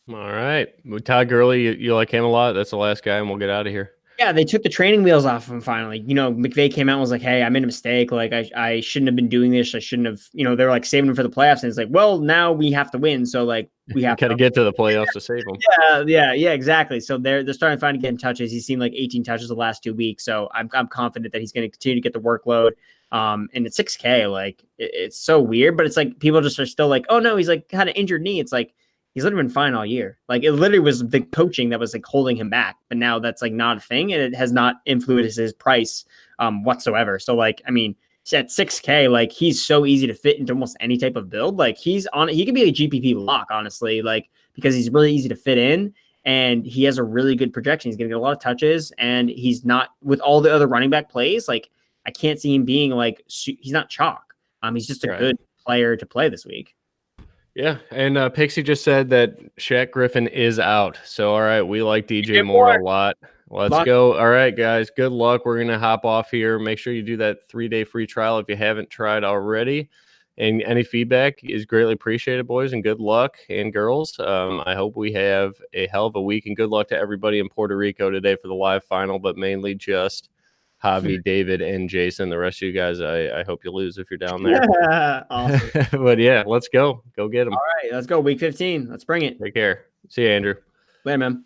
A: All right. With Todd Gurley, you like him a lot. That's the last guy, and we'll get out of here.
B: Yeah, they took the training wheels off of him finally. You know, McVay came out and was like, hey, I made a mistake. Like, I shouldn't have been doing this. I shouldn't have, you know, they're like saving him for the playoffs. And it's like, well, now we have to win. So, like, we have
A: to get to the playoffs to save him.
B: Yeah, exactly. So they're starting to finally get in touches. He's seen like 18 touches the last 2 weeks. So I'm confident that he's going to continue to get the workload. And at 6K, like, it's so weird. But it's like people just are still like, oh, no, he's like had an injured knee. It's like, he's literally been fine all year. Like it literally was the coaching that was like holding him back, but now that's like not a thing, and it has not influenced his price whatsoever. So like, I mean, at 6K, like he's so easy to fit into almost any type of build. Like he could be a GPP lock, honestly, like because he's really easy to fit in and he has a really good projection. He's gonna get a lot of touches, and he's not with all the other running back plays. Like I can't see him being like he's not chalk. He's just a good player to play this week.
A: Yeah, and Pixie just said that Shaq Griffin is out. So, all right, we like DJ Moore a lot. Let's go. All right, guys, good luck. We're going to hop off here. Make sure you do that 3-day free trial if you haven't tried already. And any feedback is greatly appreciated, boys, and good luck, and girls. I hope we have a hell of a week, and good luck to everybody in Puerto Rico today for the live final, but mainly just Javi, David, and Jason. The rest of you guys, I hope you lose if you're down there.
B: Yeah, awesome.
A: But yeah, let's go. Go get them.
B: All right, let's go. Week 15. Let's bring it.
A: Take care. See you, Andrew.
B: Later, man.